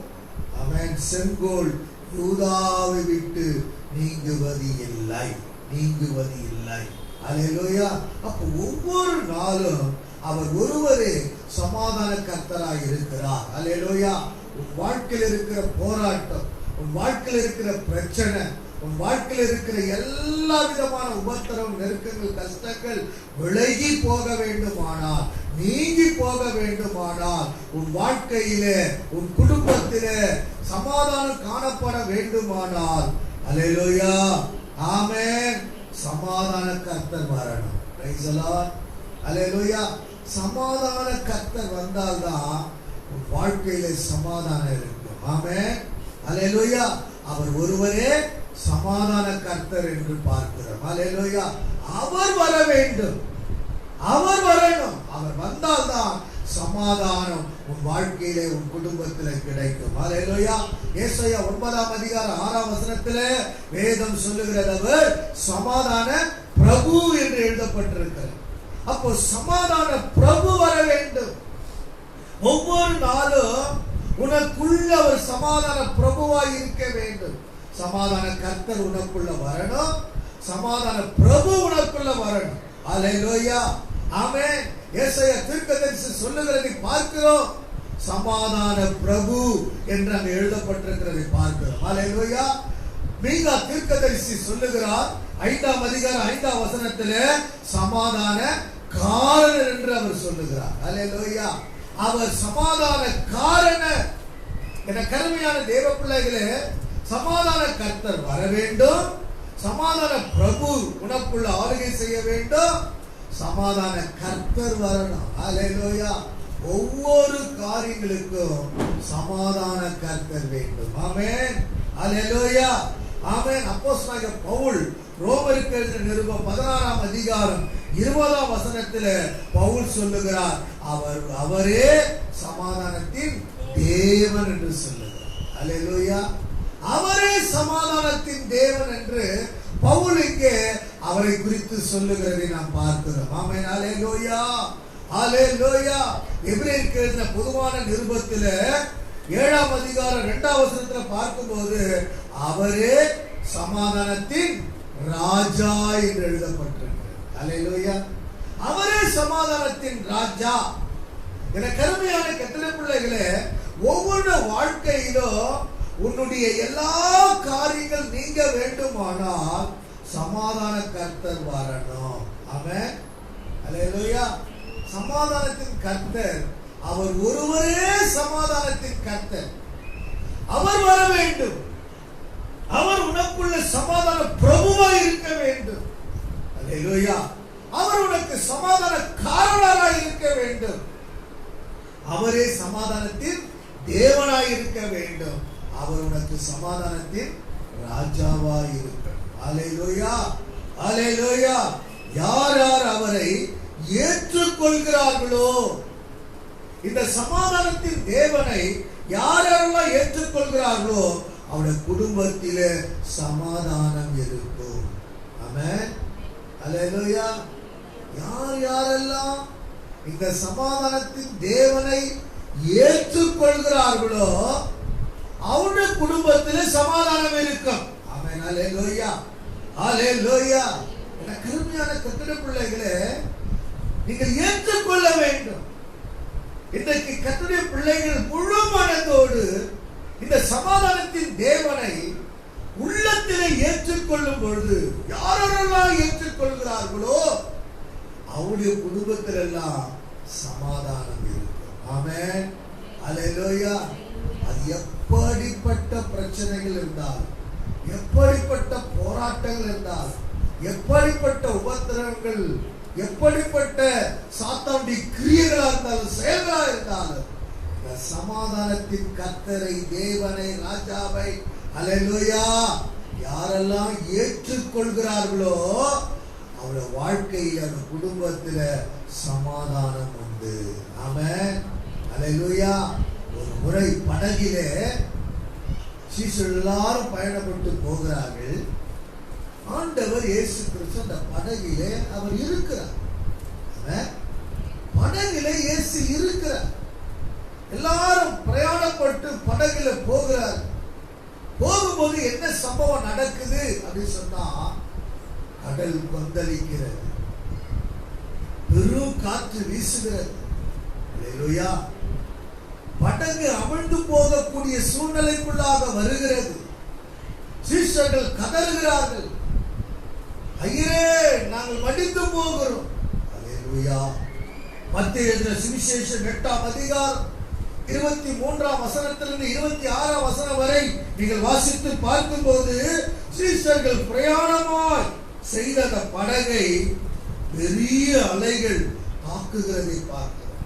ஆமென் செங்கோல் யூதாவை விட்டு நீங்குவது இல்லை, நீங்குவது இல்லை. அல்லேலூயா. அப்ப ஒவ்வொரு நாளும் அவர் ஒருவரே சமாதான கர்த்தராய் இருக்கிறார். அல்லேலூயா. உன் வாழ்க்கையில் இருக்கிற போராட்டம், உன் வாழ்க்கையில் இருக்கிற பிரச்சனை, உன் வாழ்க்கையில் இருக்கிற எல்லா விதமான உபத்திரம், நெருக்கங்கள், கஷ்டங்கள் விலகி போக வேண்டுமானால், நீங்கி போக வேண்டுமானால், உன் வாழ்க்கையிலே உன் குடும்பத்திலே சமாதானம் காணப்பட வேண்டுமானால், அல்லேலூயா, ஆமென், சமாதான கர்த்தர் வரணும். Praise the lord. அல்லேலூயா. சமாதான கர்த்தர் வந்தால்தான் உன் வாழ்க்கையிலே சமாதானம் இருக்கும். ஆமென். அல்லேலூயா. அவர் ஒருவரே சமாதான கர்த்தர் என்று பார்க்கிறோம். அல்லேலூயா. அவர் வர வேண்டும், அவர் வரணும். அவர் வந்தால்தான் சமாதானம் உன் வாழ்க்கையிலே உன் குடும்பத்திலே கிடைக்கும். அல்லேலூயா. ஏசாயா 9:6 வேதம் சொல்லுகிறது, அவர் சமாதான பிரபு என்று எழுதப்பட்டிருக்கிறது. அப்போ சமாதான பிரபு வர வேண்டும். ஒவ்வொரு நாளும் உனக்குள்ள ஒரு சமாதான பிரபுவாய் இருக்க வேண்டும். சமாதான கர்த்தர் உனக்குள்ள வரணும், சமாதான பிரபு உனக்குள்ள வரணும். அல்லேலூயா. ஆமென். ஏசாயா தீர்க்கதரிசி சொல்லுகிறதை பார்க்கிறோம். சமாதான பிரபு என்று அங்கு எழுதப்பட்டிருக்கிறதை பார்க்கிறோம். அல்லேலூயா. மீகா தீர்க்கதரிசி சொல்லுகிறார் 5:5 சமாதான காரணர் என்று அவர் சொல்லுகிறார். அல்லேலூயா. அவர் சமாதான காரணர். என கருமையான தேவ பிள்ளைகளே, சமாதான கர்த்தர் வர வேண்டும், சமாதான பிரபு உனக்குள்ள ஆளுகை செய்ய வேண்டும், சமாதான கர்த்தர் வரணும். அல்லேலூயா. ஒவ்வொரு காரியங்களுக்கும் சமாதான கர்த்தர் வேண்டும். ஆமென். அல்லேலூயா. ஆமென். அப்போஸ்தலனாகிய பவுல் ரோமருக்கு எழுதின நிருபம் 16:20 பவுல் சொல்லுகிறார், அவரே சமாதானத்தின் தேவன் என்று சொல்லுகிறார். அல்லேலூயா. அவரே சமாதானத்தின் தேவன் என்று பவுல் இங்கே அவரை குறித்து சொல்லுகிறதை நாம் பார்க்கிறோம். ஆமென். அல்லேலூயா. அல்லேலூயா. எபிரேயருக்கு எழுதின பொதுவான நிருபத்தில் 7:2 பார்க்கும்போது அவரே சமாதானத்தின் ராஜா என்று எழுதப்பட்டிருக்கிறது. அல்லேலூயா. அவரே சமாதானத்தின் ராஜா. என கருமையான கர்த்தருடைய பிள்ளைகளே, ஒவ்வொரு வாழ்க்கையிலும் உன்னுடைய எல்லா காரியங்கள் நீங்க வேண்டுமானால் சமாதான கர்த்தர் வரணும். ஆமென். அல்லேலூயா. சமாதானத்தின் கர்த்தர் அவர் ஒருவரே சமாதானத்தின் கர்த்தர். அவர் வர வேண்டும். அவர் உனக்குள்ள சமாதான பிரபுவாய் இருக்க வேண்டும். அல்லேலூயா. அவர் உனக்கு சமாதான காரணராய் இருக்க வேண்டும். அவரே சமாதானத்தின் தேவனாய் இருக்க வேண்டும். அவர் உனக்கு சமாதானத்தின் ராஜாவாய் இருக்கணும். அல்லேலூயா. அல்லேலூயா. யார் யார் அவரை ஏற்றுக்கொள்கிறார்களோ, இந்த சமாதானத்தின் தேவனை யார் யாரெல்லாம் ஏற்றுக்கொள்கிறார்களோ அவருடைய குடும்பத்திலே சமாதானம் இருக்கும். ஆமென். அல்லேலூயா. யார் யாரெல்லாம் இந்த சமாதானத்தின் தேவனை ஏற்றுக்கொள்கிறார்களோ அவருடைய குடும்பத்திலே சமாதானம் இருக்கும். ஆமென். அல்லேலூயா. அல்லேலூயா. என கருமையான கர்த்தருடைய பிள்ளைகளே, நீங்கள் ஏற்றுக்கொள்ள வேண்டும். இன்றைக்கு கர்த்தருடைய பிள்ளைகள் முழு மனதோடு இந்த சமாதானத்தின் தேவனை உள்ளத்திலே ஏற்றுக்கொள்ளும் பொழுது, யாரெல்லாம் ஏற்றுக்கொள்கிறார்களோ அவருடைய குடும்பத்தில் எல்லாம் சமாதானம் இருக்கும். ஆமென். அல்லேலூயா. அது எப்படிப்பட்ட பிரச்சனைகள் இருந்தாலும், எப்படிப்பட்ட போராட்டங்கள் இருந்தாலும், எப்படிப்பட்ட உபத்திரவங்கள், எப்படிப்பட்ட சாத்தானுடைய கிரியைகளா இருந்தாலும், செயல்களா இருந்தாலும், இந்த சமாதானத்தின் கர்த்தரை, தேவனை, ராஜாவை, அல்லேலூயா, யாரெல்லாம் ஏற்றுக்கொள்கிறார்களோ அவருடைய வாழ்க்கையில அந்த குடும்பத்துல சமாதானம் உண்டு. ஆமென், அல்லேலூயா. ஒரு முறை படகிலே சீஷர்கள் எல்லாரும் பயணப்பட்டு போகிறார்கள். ஆண்டவர் இயேசு கிறிஸ்து அந்த படகிலே அவர் இருக்கிறார். படகிலே இயேசு இருக்கிறார். எல்லாரும் பிரயாணப்பட்டு படகுல போகிறார். போகும்போது என்ன சம்பவம் நடக்குது அப்படின்னு சொன்னா, கடல் கொந்தளிக்கிறது, பெரும் காற்று வீசுகிறது. அல்லேலூயா. படகு அமிழ்ந்து போகக்கூடிய சூழ்நிலைக்குள்ளாக வருகிறது. சீஷர்கள் கதறுகிறார்கள், ஐயே நாங்கள் மடிந்து போகிறோம். அல்லேலூயா. மத்தேயு எழுதின சுவிசேஷம் 8ஆம் அதிகாரம் 23ஆம் வசனத்திலிருந்து 26ஆம் வசனம் வரை நீங்கள் வாசித்து பார்க்கும்போது, சீஷர்கள் பிரயாணமாய் செய்த அந்த படகை பெரிய அலைகள் தாக்குகிறதை பார்க்கிறோம்.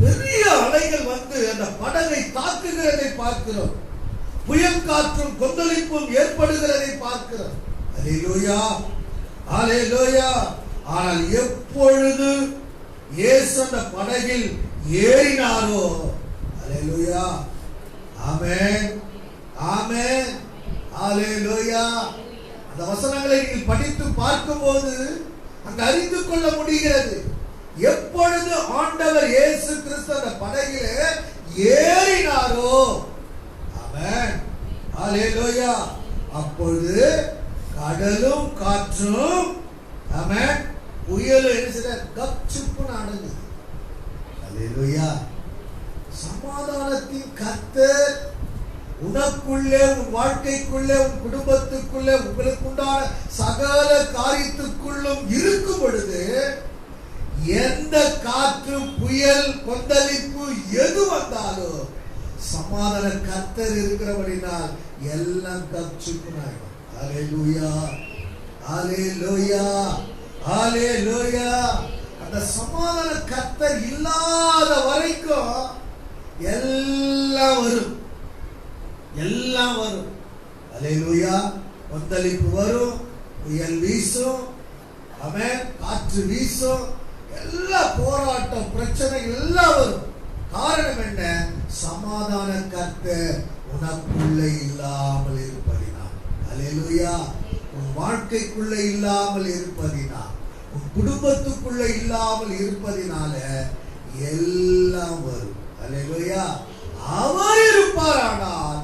பெரிய அலைகள் வந்து அந்த படகை தாக்குகிறதை பார்க்கிறோம். புயல் காற்றும் கொந்தளிப்பும் ஏற்படுகிறதை பார்க்கிறோம். அல்லேலூயா, அல்லேலூயா. ஆனால் எப்பொழுது இயேசு அந்த படகில் ஏறினாரோ, அல்லேலூயா, ஆமென், ஆமென், அல்லேலூயா. அந்த வசனங்களை நீங்கள் படித்து பார்க்கும்போது அங்கு அறிந்து கொள்ள முடிகிறது. எப்பொழுது ஆண்டவர் இயேசு கிறிஸ்து அந்த படகிலே ஏறினாரோ, ஆமென், அல்லேலூயா, அப்பொழுது கடலும் காற்றும், ஆமென், புயலும் என்ன செய்த கப்சுப்புன்னு அடங்குது. அல்லேலூயா. சமாதானத்தின் கர்த்தர் உனக்குள்ளே, உன் வாழ்க்கைக்குள்ளே, உன் குடும்பத்துக்குள்ளே, உங்களுக்கு உண்டான சகல காரியத்துக்குள்ளும் இருக்கும் பொழுது, எந்த காற்று, புயல், கொந்தளிப்பு எது வந்தாலும் சமாதான கர்த்தர் இருக்கிறபடினால் எல்லாம் கப்சுப்புனாகும். அல்லேலூயா, அல்லேலூயா, அல்லேலூயா. அந்த சமாதான கர்த்தர் இல்லாத வரைக்கும் எல்லாம் வரும், எல்லாம் வரும். அல்லேலூயா. கொந்தளிப்பு வரும், புயல் வீசும், ஆமென், காற்று வீசும், எல்லா போராட்டம், பிரச்சனை எல்லாம் வரும். காரணம் என்ன? சமாதான கர்த்தர் உனக்குள்ளே இல்லாமல் இருப்பதினால். அல்லேலூயா. உன் வாழ்க்கைக்குள்ளே இல்லாமல் இருப்பதினால், உன் குடும்பத்துக்குள்ளே இல்லாமல் இருப்பதினால எல்லாம் வரும். அல்லேலூயா. அவர் இருப்பாரானால்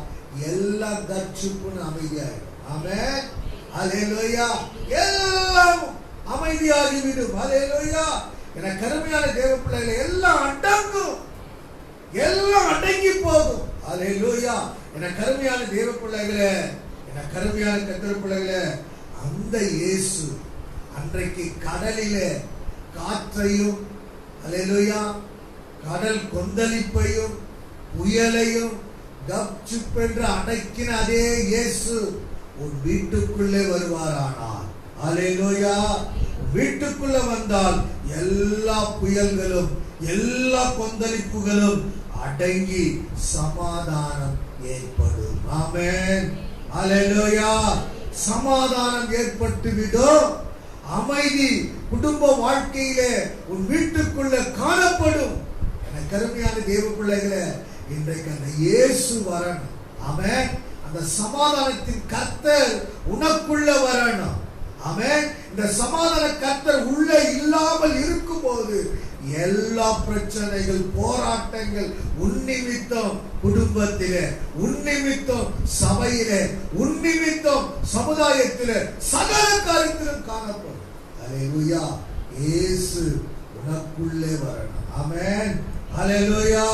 எல்லாம் கட்சிப்புன்னு அமைதியாயிடும். ஆமென், அல்லேலூயா. எல்லாம் அமைதியாகிவிடும். அல்லேலூயா. என கருமையான தேவ பிள்ளைகளை எல்லாம் அடங்கும், எல்லாம் அடங்கி போகும். அல்லேலூயா. என கருமையான தேவ பிள்ளைகளே, என கருமையான கர்த்தர் பிள்ளைகளே, அந்த இயேசு அன்றைக்கு கடலிலே காற்றையும், அல்லேலூயா, கடல் கொந்தளிப்பையும் புயலையும் கப்சுப் என்று அடக்கின அதே இயேசு உன் வீட்டுக்குள்ளே வருவாரானால், அல்லேலூயா, வீட்டுக்குள்ள வந்தால் எல்லா புயல்களும் எல்லா கொந்தளிப்புகளும் அடங்கி சமாதானம் ஏற்படும். ஆமென், அல்லேலூயா. சமாதானம் ஏற்பட்டு விடும். அமைதி குடும்ப வாழ்க்கையிலே உன் வீட்டுக்குள்ள காணப்படும். என கருமையான தேவ பிள்ளைகளே, இன்றைக்கு அந்த இயேசு வரணும். ஆமென். அந்த சமாதானத்தின் கர்த்தர் உனக்குள்ள வரணும். ஆமென். இந்த சமாதான கர்த்தர் உள்ள இல்லாமல் இருக்கும் போது எல்லா பிரச்சனைகள், போராட்டங்கள் உன் நிமித்தம் குடும்பத்திலே, உன் நிமித்தம் சபையிலே, உன் நிமித்தம் சமுதாயத்திலே, சகல காரியத்திலும் காணப்படும். அல்லேலூயா. இயேசு உனக்குள்ளே வரணும். ஆமென், அல்லேலூயா.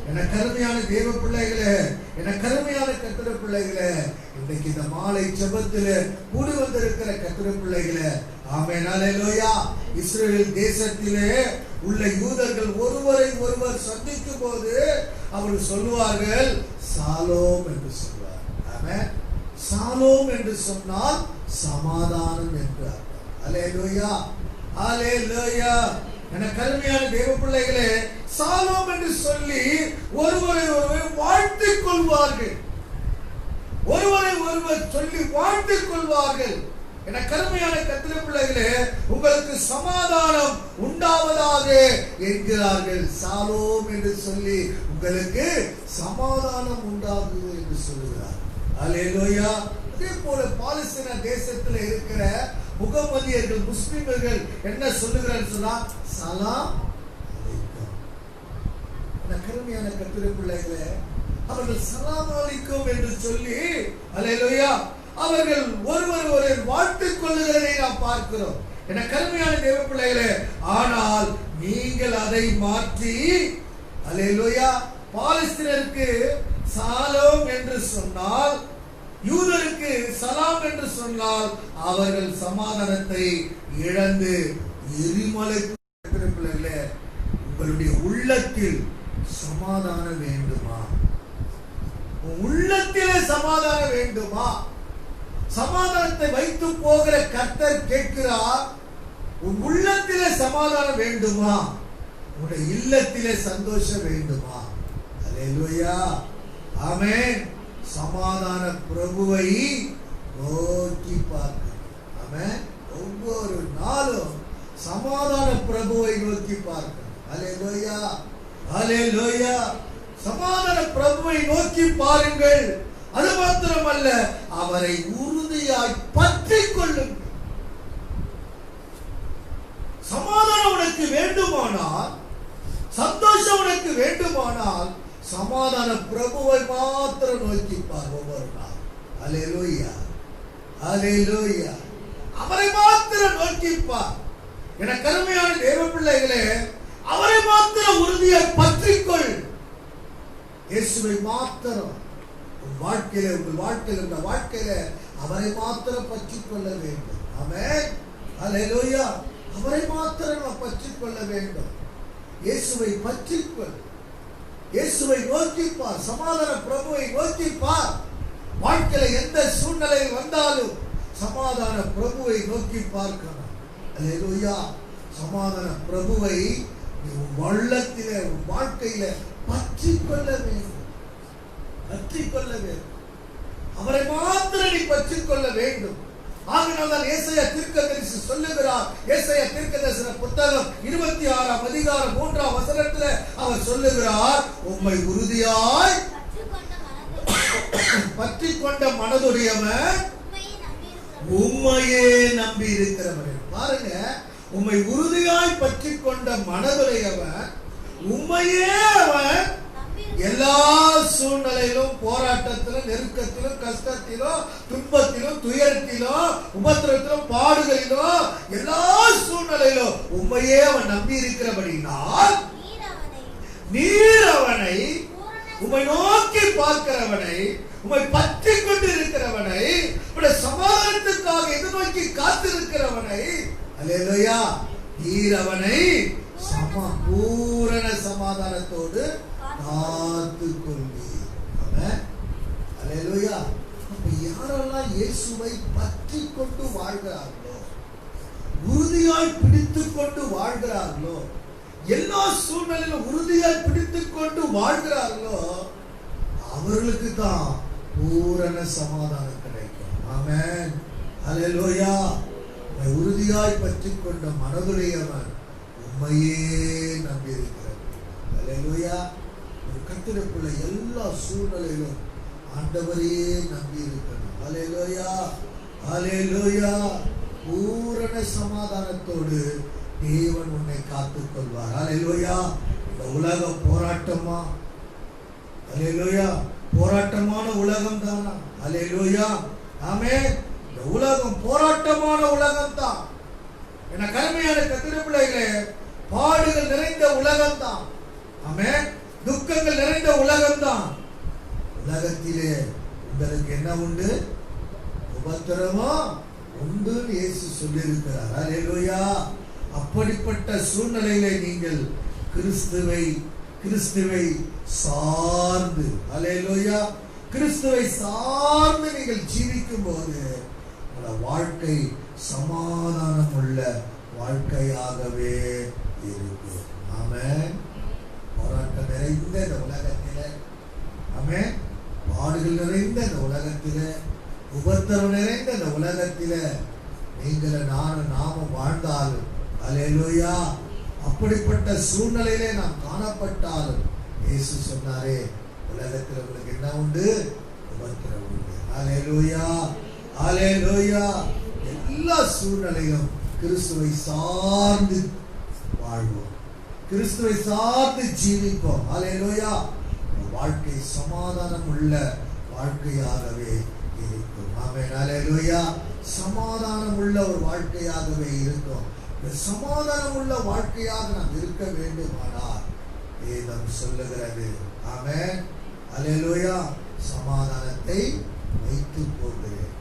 என கருமையான தேவ பிள்ளைகளே, என கருமையான கர்த்தர் பிள்ளைகளே, இன்றைக்கு இந்த மாலை ஜெபத்திலே கூடி வந்திருக்கிற கர்த்தர் பிள்ளைகளே, ஆமென், அல்லேலூயா. இஸ்ரவேல் தேசத்திலே உள்ள யூதர்கள் ஒருவரை ஒருவர் சந்திக்கும் போது அவர்கள் சொல்வார்கள் சாலோம் என்று சொல்வார். ஆமென். சாலோம் என்று சொன்னால் சமாதானம் என்று அர்த்தம். அல்லேலூயா, அல்லேலூயா. என கருமையான தேவ பிள்ளைகளே, சாலோம் என்று சொல்லி ஒருவரை ஒருவர் வாழ்த்திக் கொள்வார்கள், ஒருவரை ஒருவர் சொல்லி வாழ்த்திக் கொள்வார்கள். என கருமையான கர்த்தருடைய பிள்ளைகளே, உங்களுக்கு சமாதானம் உண்டாவதாக என்கிறார்கள். சாலோம் என்று சொல்லி உங்களுக்கு சமாதானம் உண்டாகுது என்று சொல்லுகிறார். அல்லேலூயா. அதே போல பாலஸ்தீன தேசத்தில் இருக்கிற முகமதியர்கள், முஸ்லிம்கள் என்ன சொல்லுகிறார்கள் சொன்னா, சலாம் அலைக்கும். கருமையான கர்த்தருடைய பிள்ளைகளே, அவர்கள் சலாம் அலைக்கும் என்று சொல்லி, அல்லேலூயா, அவர்கள் ஒருவர் வாழ்த்துக் கொள்ளுகிறதை நாம் பார்க்கிறோம். என கருமையான தேவ பிள்ளைகளே, ஆனால் நீங்கள் அதை மாற்றி, அல்லேலூயா, பாலஸ்தீனருக்கு சாலோம் என்று சொன்னால், யூதருக்கு சலாம் என்று சொன்னால், அவர்கள் சமாதானத்தை இழந்து எரிமலை. பிள்ளைகளே, உங்களுடைய உள்ளத்தில் சமாதானம் வேண்டுமா? உள்ளத்திலே சமாதானம் வேண்டுமா? சமாதானத்தை வைத்து போகிற கர்த்தர் கேட்கிறார், உன் உள்ளத்திலே சமாதானம் வேண்டுமா? உன்னுடைய இல்லத்திலே சந்தோஷம் வேண்டுமா? அல்லேலூயா, ஆமென். சமாதான பிரபுவை நோக்கி பார்க்கணும். ஆமென். ஒவ்வொரு நாளும் சமாதான பிரபுவை நோக்கி பார்க்கணும். அல்லேலூயா, அல்லேலூயா. சமாதான பிரபுவை நோக்கி பாருங்கள். அது மாத்திரமல்ல, அவரை உறுதியாய் பற்றிக் கொள்ளுங்கள். சமாதானம் உனக்கு வேண்டுமானால், சந்தோஷம் உனக்கு வேண்டுமானால், சமாதான பிரபுவை மாத்திரம் நோக்கி பார் ஒவ்வொரு நாள். அல்லேலூயா, அல்லேலூயா. அவரை மாத்திரம் நோக்கி பார். என கருமையான தேவ பிள்ளைகளே, அவரை மாத்திரம் உறுதியாய் பற்றிக்கொள். இயேசுவை மாத்திரம் வாழ்க்கையில, உங்கள் வாழ்க்கையில அவரை மாத்திரம் பற்றிக் கொள்ள வேண்டும். ஆமென். அல்லேலூயா. அவரை மாத்திரம் நாம் பற்றிக் கொள்ள வேண்டும். இயேசுவை பற்றிக்கொள். இயேசுவை நோக்கி பார். சமாதான பிரபுவை நோக்கி பார். வாழ்க்கையில எந்த சூழ்நிலை வந்தாலும் சமாதான பிரபுவை நோக்கி பார்க்கணும். அல்லேலூயா. சமாதான பிரபுவை உள்ளத்திலே, வாழ்க்கையில பற்றிக் கொள்ள வேண்டும். பற்றிக் கொள்ள வேண்டும். அவரை மாத்திரம் நீ பற்றிக் கொள்ள வேண்டும். ஆகினால்தான் ஏசாயா தீர்க்கதரிசி சொல்லுகிறார். ஏசாயா தீர்க்கதரிசன புத்தகம் 26ஆம் அதிகாரம் 3ஆம் வசனத்திலே அவர் சொல்லுகிறார், உம்மை உறுதியாய் பற்றிக் கொண்ட மனதுடையவன் உம்மையே நம்பி இருக்கிறவன். பாருங்க, உம்மை உறுதியாய் பற்றிக் கொண்ட மனதுடையவன் உம்மையே அவன் எல்லா சூழ்நிலையிலும், போராட்டத்திலும், நெருக்கத்திலும், கஷ்டத்திலும், துன்பத்திலும், துயரத்திலும், உபத்திரத்திலும், பாடுகளிலும், எல்லா சூழ்நிலையிலும் உம்மையே அவன் நம்பி இருக்கிறபடினால், நீர் அவனை, உம்மை நோக்கி பார்க்கிறவனை, உம்மை பற்றி கொண்டு இருக்கிறவனை, உடைய சமாதானத்துக்காக எதிர்நோக்கி காத்திருக்கிறவனை, அல்லேலூயா, நீர் அவனை பூரண சமாதானத்தோடு காத்துக் கொள்வீர். ஆமென். அல்லேலூயா. அப்ப யாரெல்லாம் இயேசுவை பற்றி கொண்டு வாழ்கிறார்களோ, உறுதியாய் பிடித்துக் கொண்டு வாழ்கிறார்களோ, எல்லா சூழ்நிலையிலும் உறுதியாய் பிடித்துக் கொண்டு வாழ்கிறார்களோ, அவர்களுக்கு தான் பூரண சமாதானம் கிடைக்கும். ஆமென். அல்லேலூயா. உறுதியாய் பற்றிக் கொண்ட மனதுடையவன் உம்மையே நம்பி இருக்கிறார். அல்லேலூயா. கர்த்தருக்குள்ள எல்லா சூழ்நிலையிலும் ஆண்டவரையே நம்பி இருக்கணும். அல்லேலூயா, அல்லேலூயா. பூரண சமாதானத்தோடு தேவன் உன்னை காத்துக் கொள்வார். அல்லேலூயா. இந்த உலகம் போராட்டமா? அல்லேலூயா. போராட்டமான உலகம் தானா? அல்லேலூயா. ஆமென். இந்த உலகம் போராட்டமான உலகம் தான். என கருமையான கர்த்தருடைய பிள்ளைகளே, பாடுகள் நிறைந்த உலகம் தான். ஆமென். துக்கங்கள் நிறைந்த உலகம் தான். உலகத்திலே உங்களுக்கு என்ன உண்டு? உபத்திரமா உண்டு இயேசு சொல்லியிருக்கிறார். அல்லேலூயா. அப்படிப்பட்ட சூழ்நிலையிலே நீங்கள் கிறிஸ்துவை சார்ந்து, அல்லேலூயா, கிறிஸ்துவை சார்ந்து நீங்கள் ஜீவிக்கும் போது உங்கள் வாழ்க்கை சமாதானம் உள்ள வாழ்க்கையாகவே இருக்கும். ஆமென். போராட்டம் நிறைந்த இந்த உலகத்திலே, ஆமென், பாடுகள் நிறைந்த இந்த உலகத்திலே, உபத்திரம் நிறைந்த இந்த உலகத்திலே நீங்கள் நாமும் வாழ்ந்தாலும், அல்லேலூயா, அப்படிப்பட்ட சூழ்நிலையிலே நாம் காணப்பட்டாலும் இயேசு சொன்னாரே, உலகத்தில் உங்களுக்கு என்ன உண்டு? உபத்திரவம் உண்டு. அல்லேலூயா, அல்லேலூயா. எல்லா சூழ்நிலையும் கிறிஸ்துவை சார்ந்து வாழ்வோம், கிறிஸ்துவை சார்ந்து ஜீவிப்போம். அல்லேலூயா. வாழ்க்கை சமாதானம் உள்ள வாழ்க்கையாகவே இருக்கும். ஆமென். அல்லேலூயா. சமாதானம் உள்ள ஒரு வாழ்க்கையாகவே இருக்கும். சமாதானம் உள்ள வாழ்க்கையாக நாம் இருக்க வேண்டுமானால் வேதம் சொல்லுகிறது, ஆமென், அல்லேலூயா, சமாதானத்தை வைத்துக் கொள்கிறேன்,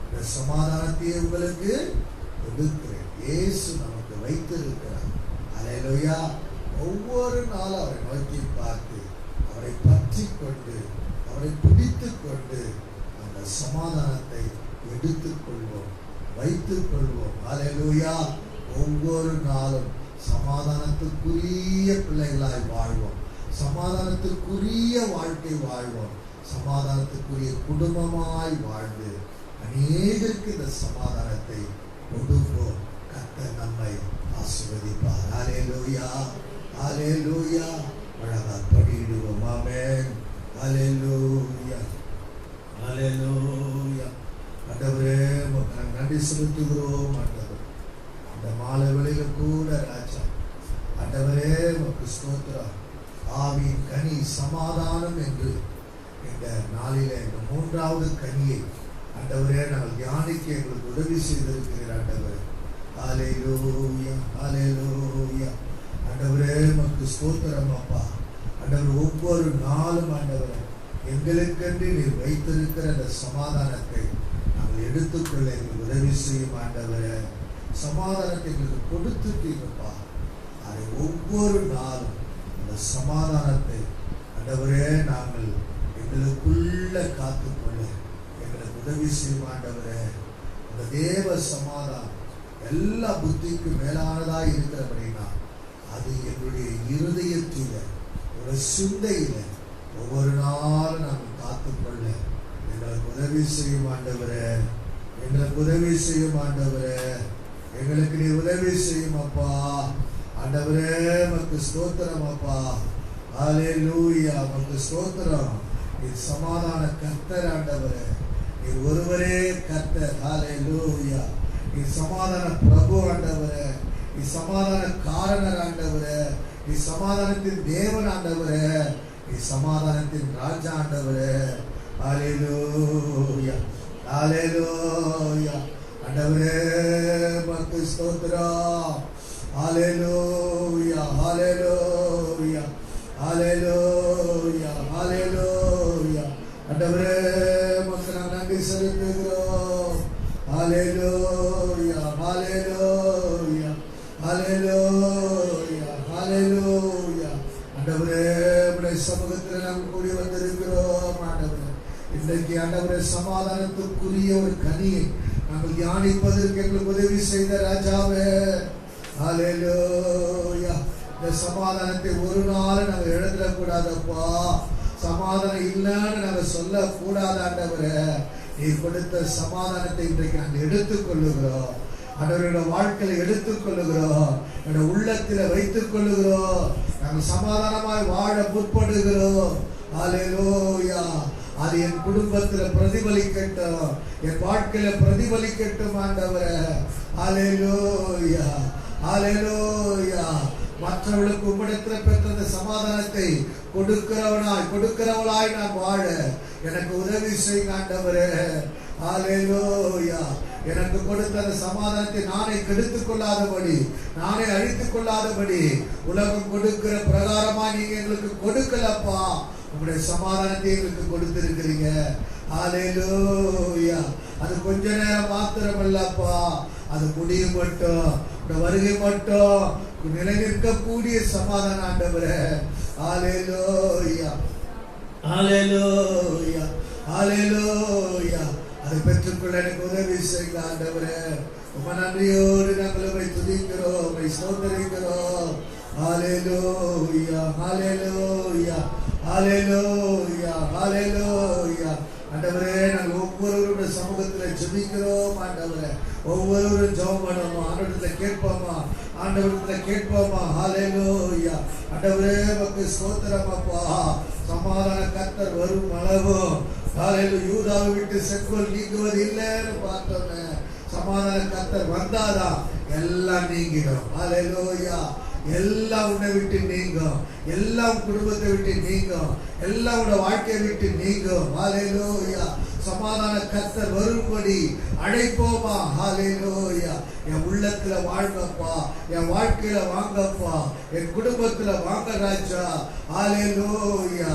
இந்த சமாதானத்தை உங்களுக்கு கொடுக்கிறேன். இயேசு நமக்கு வைத்திருக்கிறார். அல்லேலூயா. ஒவ்வொரு நாளும் அவரை நோக்கி பார்த்து, அவரை பற்றி கொண்டு, அவரை பிடித்துக் கொண்டு அந்த சமாதானத்தை எடுத்துக் கொள்வோம், வைத்துக் கொள்வோம். அல்லேலூயா. ஒவ்வொரு நாளும் சமாதானத்துக்குரிய பிள்ளைகளாய் வாழ்வோம், சமாதானத்துக்குரிய வாழ்க்கை வாழ்வோம், சமாதானத்துக்குரிய குடும்பமாய் வாழ்ந்து அநேகருக்கு இந்த சமாதானத்தை கொடுப்போம். கர்த்தர் நம்மை ஆசீர்வதிப்பார். அல்லேலூயா, அல்லேலூயா. அழகா படிடுவோம். ஆமென். அல்லேலூயா, அல்லேலூயா. ஆண்டவரே, நன்றி செலுத்துகிறோம். ஆண்டவர், இந்த மாலை வேளையில கூட ராஜா, ஆண்டவரே, உமக்கு ஸ்தோத்திரம். ஆவியின் கனி சமாதானம் என்று இந்த நாளிலே இந்த மூன்றாவது கனியை ஆண்டவரே நாங்கள் தியானிக்க எங்களுக்கு உதவி செய்திருக்கிறீர். ஆண்டவரே, அல்லேலூயா, அல்லேலூயா. ஆண்டவரே, உமக்கு ஸ்தோத்திரம் அப்பா. ஆண்டவர், ஒவ்வொரு நாளும் ஆண்டவரே எங்களுக்கென்று நீர் வைத்திருக்கிற அந்த சமாதானத்தை நாங்கள் எடுத்துக்கொள்ள எங்களுக்கு உதவி செய்யும். ஆண்டவரே, சமாதானத்தை எங்களுக்கு கொடுத்துட்டீங்கப்பா. அதை ஒவ்வொரு நாளும் அந்த சமாதானத்தை ஆண்டவரே நாங்கள் எங்களுக்குள்ள காத்துக்கொள்ள எங்களுக்கு உதவி செய்யும். ஆண்டவரே, அந்த தேவ சமாதானம் எல்லா புத்திக்கும் மேலானதாக இருக்கிறபடினா அது எங்களுடைய இருதயத்தில, ஒரு சிந்தையில ஒவ்வொரு நாளும் நாங்கள் காத்துக்கொள்ள எங்களுக்கு உதவி செய்யும். ஆண்டவரே, எங்களுக்கு உதவி செய்யும். ஆண்டவரே, எங்களுக்கு நீ உதவி செய்யும் அப்பா. ஆண்டவரே, உமக்கு ஸ்தோத்திரம் அப்பா. அல்லேலூயா, உமக்கு ஸ்தோத்திரம். நீ சமாதான கர்த்தர். ஆண்டவரே, நீ ஒருவரே கர்த்தர். அல்லேலூயா. நீ சமாதான பிரபு. ஆண்டவரே, நீ சமாதான காரணர். ஆண்டவரே, நீ சமாதானத்தின் தேவன். ஆண்டவரே, நீ சமாதானத்தின் ராஜா. ஆண்டவரே, அல்லேலூயா, அல்லேலூயா. ஆண்டவரே, உமக்கு ஸ்தோத்திரம். அல்லேலூயா, அல்லேலூயா, அல்லேலூயா, அல்லேலூயா. ஆண்டவரே, உமக்கு நாங்கள் நன்றி செலுத்துகிறோம். அல்லேலூயா, அல்லேலூயா, அல்லேலூயா, அல்லேலூயா. ஆண்டவரே, உம்முடைய சமூகத்தில் நாங்கள் கூடி வந்திருக்கிறோம். ஆண்டவரே, இன்றைக்கு ஆண்டவரே சமாதானத்துக்குரிய ஒரு கனியை நாங்கள் தியானிப்பதற்கு எங்களுக்கு உதவி செய்த ராஜாவே, அல்லேலூயா. இந்த சமாதானத்தை ஒரு நாள் நாங்கள் எழுதிடக்கூடாதப்பா. சமாதானம் இல்லைன்னு நாங்கள் சொல்லக்கூடாது. ஆண்டவரே, நீ கொடுத்த சமாதானத்தை இன்றைக்கு நாங்கள் எடுத்துக்கொள்ளுகிறோம். ஆண்டவரோட வாழ்க்கையில எடுத்துக்கொள்ளுகிறோம், என்னோட உள்ளத்தில் வைத்துக் கொள்ளுகிறோம். நாங்கள் சமாதானமாய் வாழ முற்படுகிறோம். அல்லேலூயா. அது என் குடும்பத்தில் பிரதிபலிக்கட்டும், என் வாழ்க்கையில பிரதிபலிக்கட்டும். ஆண்டவரே, அல்லேலூயா, அல்லேலூயா. மற்றவர்களுக்கு உம்மிடத்தில் பெற்ற சமாதானத்தை கொடுக்கிறவளாய் நான் வாழ எனக்கு உதவி செய்ய. ஆண்டவரே, அல்லேலூயா. எனக்கு கொடுத்த அந்த சமாதானத்தை நானே கெடுத்துக் கொள்ளாதபடி, நானே அழித்துக் கொள்ளாதபடி உலகம் கொடுக்கிற பிரகாரமா நீங்க எங்களுக்கு கொடுக்கலப்பா. உங்களுடைய சமாதானத்தை எங்களுக்கு கொடுத்திருக்கிறீங்க. அல்லேலூயா. அது கொஞ்ச நேரம் மாத்திரமல்லப்பா, அது முடியும் மட்டும், வருகை மட்டும் நிலைநிற்கக்கூடிய சமாதானம். ஆண்டவரே, அல்லேலூயா, அல்லேலூயா, அல்லேலூயா. அதை பெற்றுக்கொள்ள எனக்கு உதவி செய்ய. ஆண்டவரே, உம நன்றியோடு நாங்கள் உம்மை துதிக்கிறோம், உம்மை ஸ்தோத்திரிக்கிறோம். அல்லேலூயா, அல்லேலூயா, அல்லேலூயா, அல்லேலூயா. ஆண்டவரே, நாங்கள் ஒவ்வொருவருடைய சமூகத்தில் ஜெபிக்கிறோம் ஆண்டவரே. ஒவ்வொருவரும் ஜெபம் பண்ணணும். ஆண்டவரத்துல கேட்போமா, ஆண்டவரத்துல கேட்போமா. ஹல்லேலூயா. ஆண்டவரே உமக்கு ஸ்தோத்திரம் அப்பா. சமாதான கர்த்தர் வரும் அளவு ஹல்லேலூயா. யூதாவை விட்டு செங்கோல் நீங்குவது இல்லைன்னு பார்த்தோமே. சமாதான கர்த்தர் வந்தாதான் எல்லாம் நீங்கிடும். ஹல்லேலூயா. எல்லாம் உன்னை விட்டு நீங்கும், எல்லாம் குடும்பத்தை விட்டு நீங்கும், எல்லாம் உன்னை வாழ்க்கையை விட்டு நீங்கும். ஹல்லேலூயா. சமாதான கர்த்தர் வரும்படி அழைப்போமா. ஹல்லேலூயா. என் உள்ளத்துல வாழ்ங்கப்பா, என் வாழ்க்கையில வாங்கப்பா, என் குடும்பத்துல வாங்க ராஜா. ஹல்லேலூயா.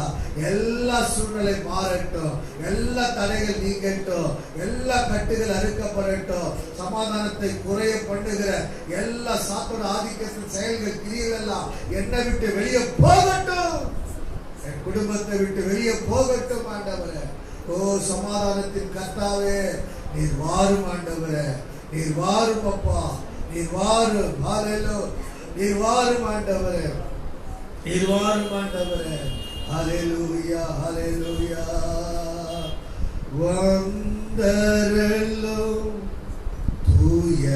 எல்லா சூழ்நிலை மாறட்டும், எல்லா தடைகள் நீங்கட்டும், எல்லா கட்டுகள் அறுக்கப்படட்டும். சமாதானத்தை குறைய பண்ணுகிற எல்லா சாத்தான ஆதிக்கத்தின் செயல்கள் கிரியைகள் எல்லாம் என்னை விட்டு வெளியே போகட்டும், என் குடும்பத்தை விட்டு வெளியே போகட்டும் ஆண்டவரே. ஓ சமாதானத்தின் கர்த்தாவே, நீர் வாரும் ஆண்டவரே, நீர் வாரும் அப்பா, நீர் வாரும். ஹல்லேலூயா. நீர் வாரும் ஆண்டவரே, நீர் வாரும் ஆண்டவரே. ஹல்லேலூயா. ஹல்லேலூயா. வந்தருளும் தூய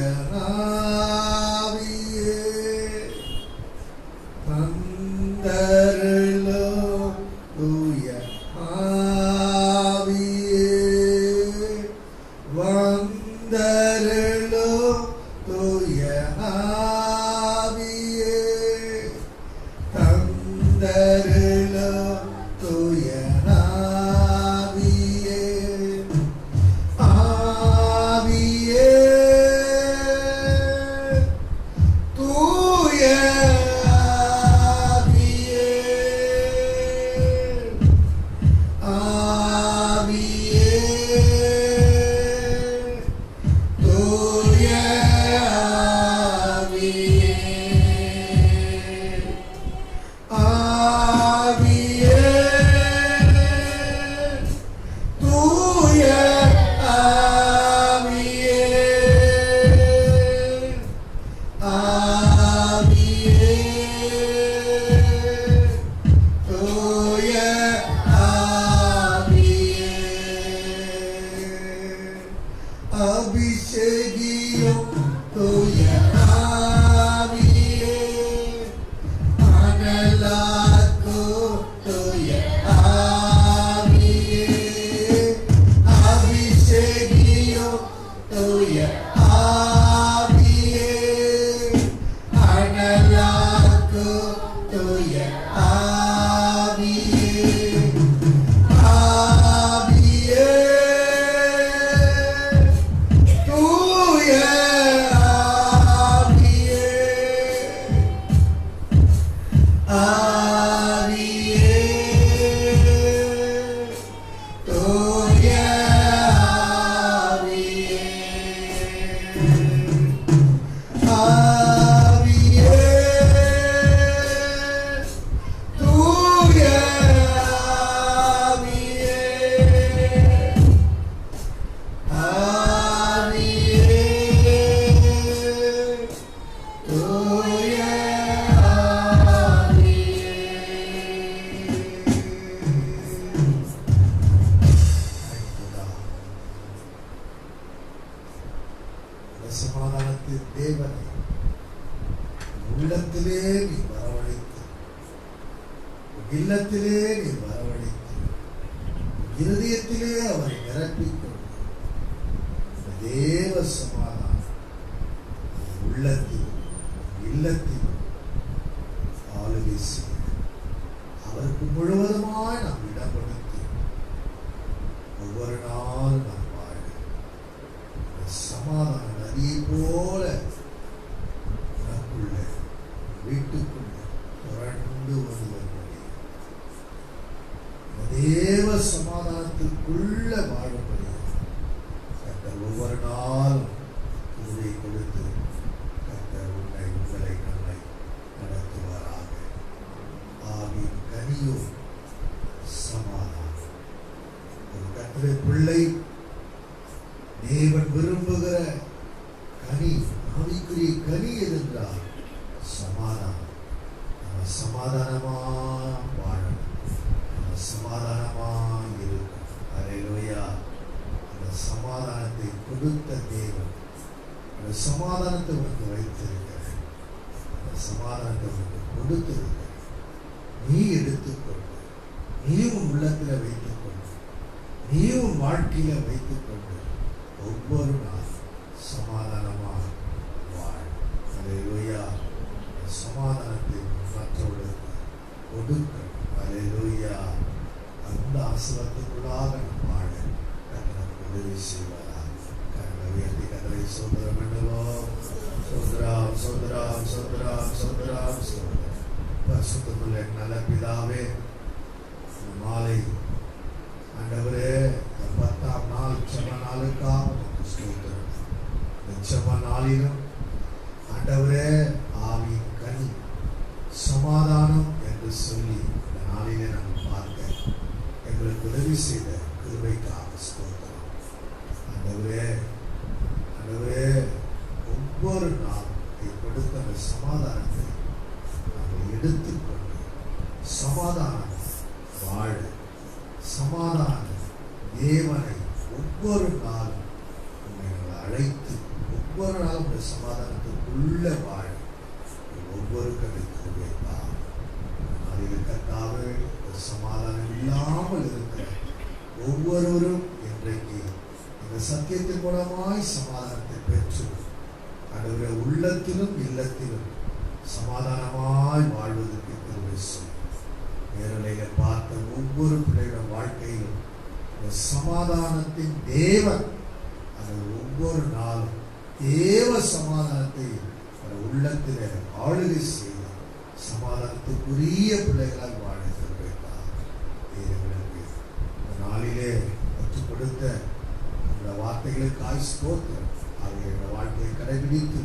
ஆவியே, வந்தருளும் தூய ஆவியே, வந்தருளும் தூய ஆவியே, தந்தருளும் தூய ஆவியே. ஆவியே தூய ஆவியே, ஆவியே தூய ஆவியே, ஆவியே தூய ஆவியே, ஆவியே தூய ஆவியே. அபிஷேகியும் தூய ஆவியே, அனலாக்கும் தூய ஆவியே, அபிஷேகியும் தூய ஆவியே, அனலாக்கும் தூய ஆவியே, ஆவியே தூய ஆவியே, ஆவியே தூய ஆவியே, ஆவியே தூய ஆவியே, ஆவியே தூய ஆவியே. சமாதானத்தின் தேவனை உள்ளத்திலே நீ வரவழைத்து, இல்லத்திலே நீ வரவழைத்து, இருதயத்திலே அவரை நிரப்பிக்கொண்டு தேவ சமாதானம் உள்ளத்திலும் இல்லத்திலும் ஆளுகை செய்ய அவருக்கு முழுவதுமாய் நாம் இடம் கொடுத்து ஒவ்வொரு நாளும் நாம் வாழ சமாதான நதியை போல நமக்குள்ள வீட்டுக்குள்ள புரண்டு வருவதே தேவ சமாதானத்திற்குள்ள வாழப்படிய கர்த்தர் ஒவ்வொரு நாளும் உதவி கொடுத்து கர்த்தர் உங்களை நம்மை நடத்துவாராக. ஆவியின் கனியோ சமாதானம். ஒரு கர்த்தருடைய பிள்ளை தேவன் விரும்புகிற கனி, ஆவிக்குரிய கனி எதென்றால் சமாதானம். நம்ம சமாதானமா வாழணும், நம்ம சமாதானமா இருக்கும். ஹல்லேலூயா. அந்த கொடுத்த தேவன் அந்த சமாதானத்தை உனக்கு வைத்திருக்கிறேன், அந்த சமாதானத்தை உனக்கு கொடுத்திருக்கிறேன். நீ எடுத்துக்கொண்டு, நீ உன் உள்ளத்தில் வைத்துக்கொண்டு, நீ உன் வாழ்க்கையில வைத்துக்கொண்டு ஒவ்வொரு நாள் சமாதானமாக வாழ். அல்லேலூயா. சமாதானத்தை மற்றவர்களுக்கு கொடுக்க. அல்லேலூயா. அந்த ஆசீர்வாதத்துக்குள்ளாக நாம் வாழ கர்த்தர் உதவி செய்வாராக. கர்த்தரை உயர்த்தி கர்த்தரை ஸ்தோத்திரம் பண்ணுவோம். ஸ்தோத்திரம், ஸ்தோத்திரம், ஸ்தோத்திரம், ஸ்தோத்திரம், ஸ்தோத்திரம். பரிசுத்தமுள்ள நல்ல பிதாவே, மாலை ஆண்டவரே, 10ஆம் நாள் ஜெப நாளுக்காக உமக்கு ஸ்தோத்திரம். இந்த ஜெப நாளிலும் ஆண்டவரே, ஆவியின் கனி சமாதானம் என்று சொல்லி இந்த நாளிலே நாம் பார்க்க எங்களுக்கு உதவி செய்த கிருபைக்காக ஸ்தோத்திரம். ஆண்டவரே, ஆண்டவரே, ஒவ்வொரு நாள் கொடுத்த அந்த சமாதானத்தை எடுத்துக்கொண்டு சமாதானம் வாழ, சமாதான தேவனை ஒவ்வொரு நாளும் உங்களை அழைத்து ஒவ்வொரு நாளும் இந்த சமாதானத்துக்குள்ள வாழ ஒவ்வொரு கருத்து கர்த்தாவே, சமாதானம் இல்லாமல் இருக்கிற ஒவ்வொருவரும் இன்றைக்கு இந்த சத்தியத்தின் மூலமாய் சமாதானத்தை பெற்று அவருடைய உள்ளத்திலும் இல்லத்திலும் சமாதானமாய் வாழ்வதற்கு கிருபை செய்யும். நேரலையில பார்த்த ஒவ்வொரு பிள்ளைகள வாழ்க்கையிலும் இந்த சமாதானத்தின் தேவன் அது ஒவ்வொரு நாளும் தேவ சமாதானத்தை உள்ளத்தில் ஆளுகை செய்த சமாதானத்துக்குரிய பிள்ளைகளால் வாழ வைத்தார். தேவனுக்கு இந்த நாளிலே கற்றுக் கொடுத்த அந்த வார்த்தைகளுக்காய் ஸ்தோத்திரம். அவருடைய வாழ்க்கையை கடைபிடித்து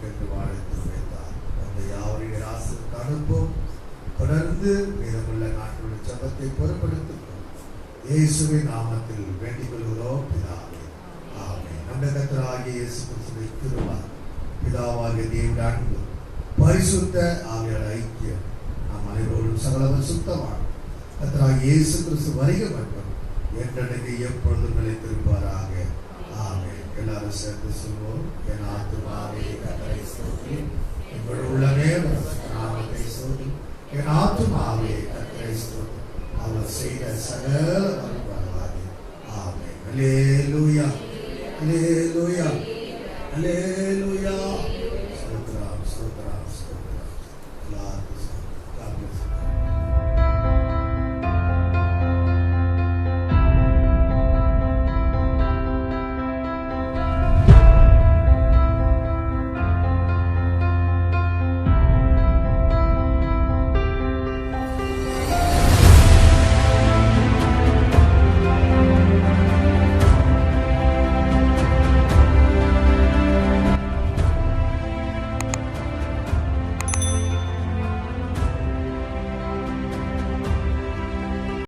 என்று வாழ வைத்தார். அந்த யாவருடைய ஆசிரியருக்கு அனுப்பும். தொடர்ந்து மீதமுள்ள நாட்களுடைய ஜெபத்தை பொறுப்படுத்தும். இயேசுவின் நாமத்தில் வேண்டிக் கொள்கிறோம் பிதாவே, ஆமென். நம்முடைய கர்த்தராகிய இயேசு கிறிஸ்துவின் கிருபை, பிதாவாகிய தேவனுடைய அன்பு, பரிசுத்த ஆவியானவருடைய ஐக்கியம் நாம் அனைவரோடும் சகல பரிசுத்தமான கர்த்தராகிய இயேசு கிறிஸ்து வருகை மட்டும் என்றென்றைக்கு எப்பொழுதும் நிலைத்திருப்பாராக. ஆமென். எல்லாரும் சேர்ந்து சொல்வோம். என் ஆத்துமாவே கர்த்தரை ஸ்தோத்திரி, என் உள்ளமே நாமத்தை ஸ்தோத்திரி, என் ஆத்துமாவே கர்த்தரை ஸ்தோத்திரி, அவர் செய்த சகல நன்மைகளுக்காக. ஆமென். அல்லேலூயா, அல்லேலூயா, அல்லேலூயா. ஸ்தோத்திரம், ஸ்தோத்திரம், ஸ்தோத்திரம்.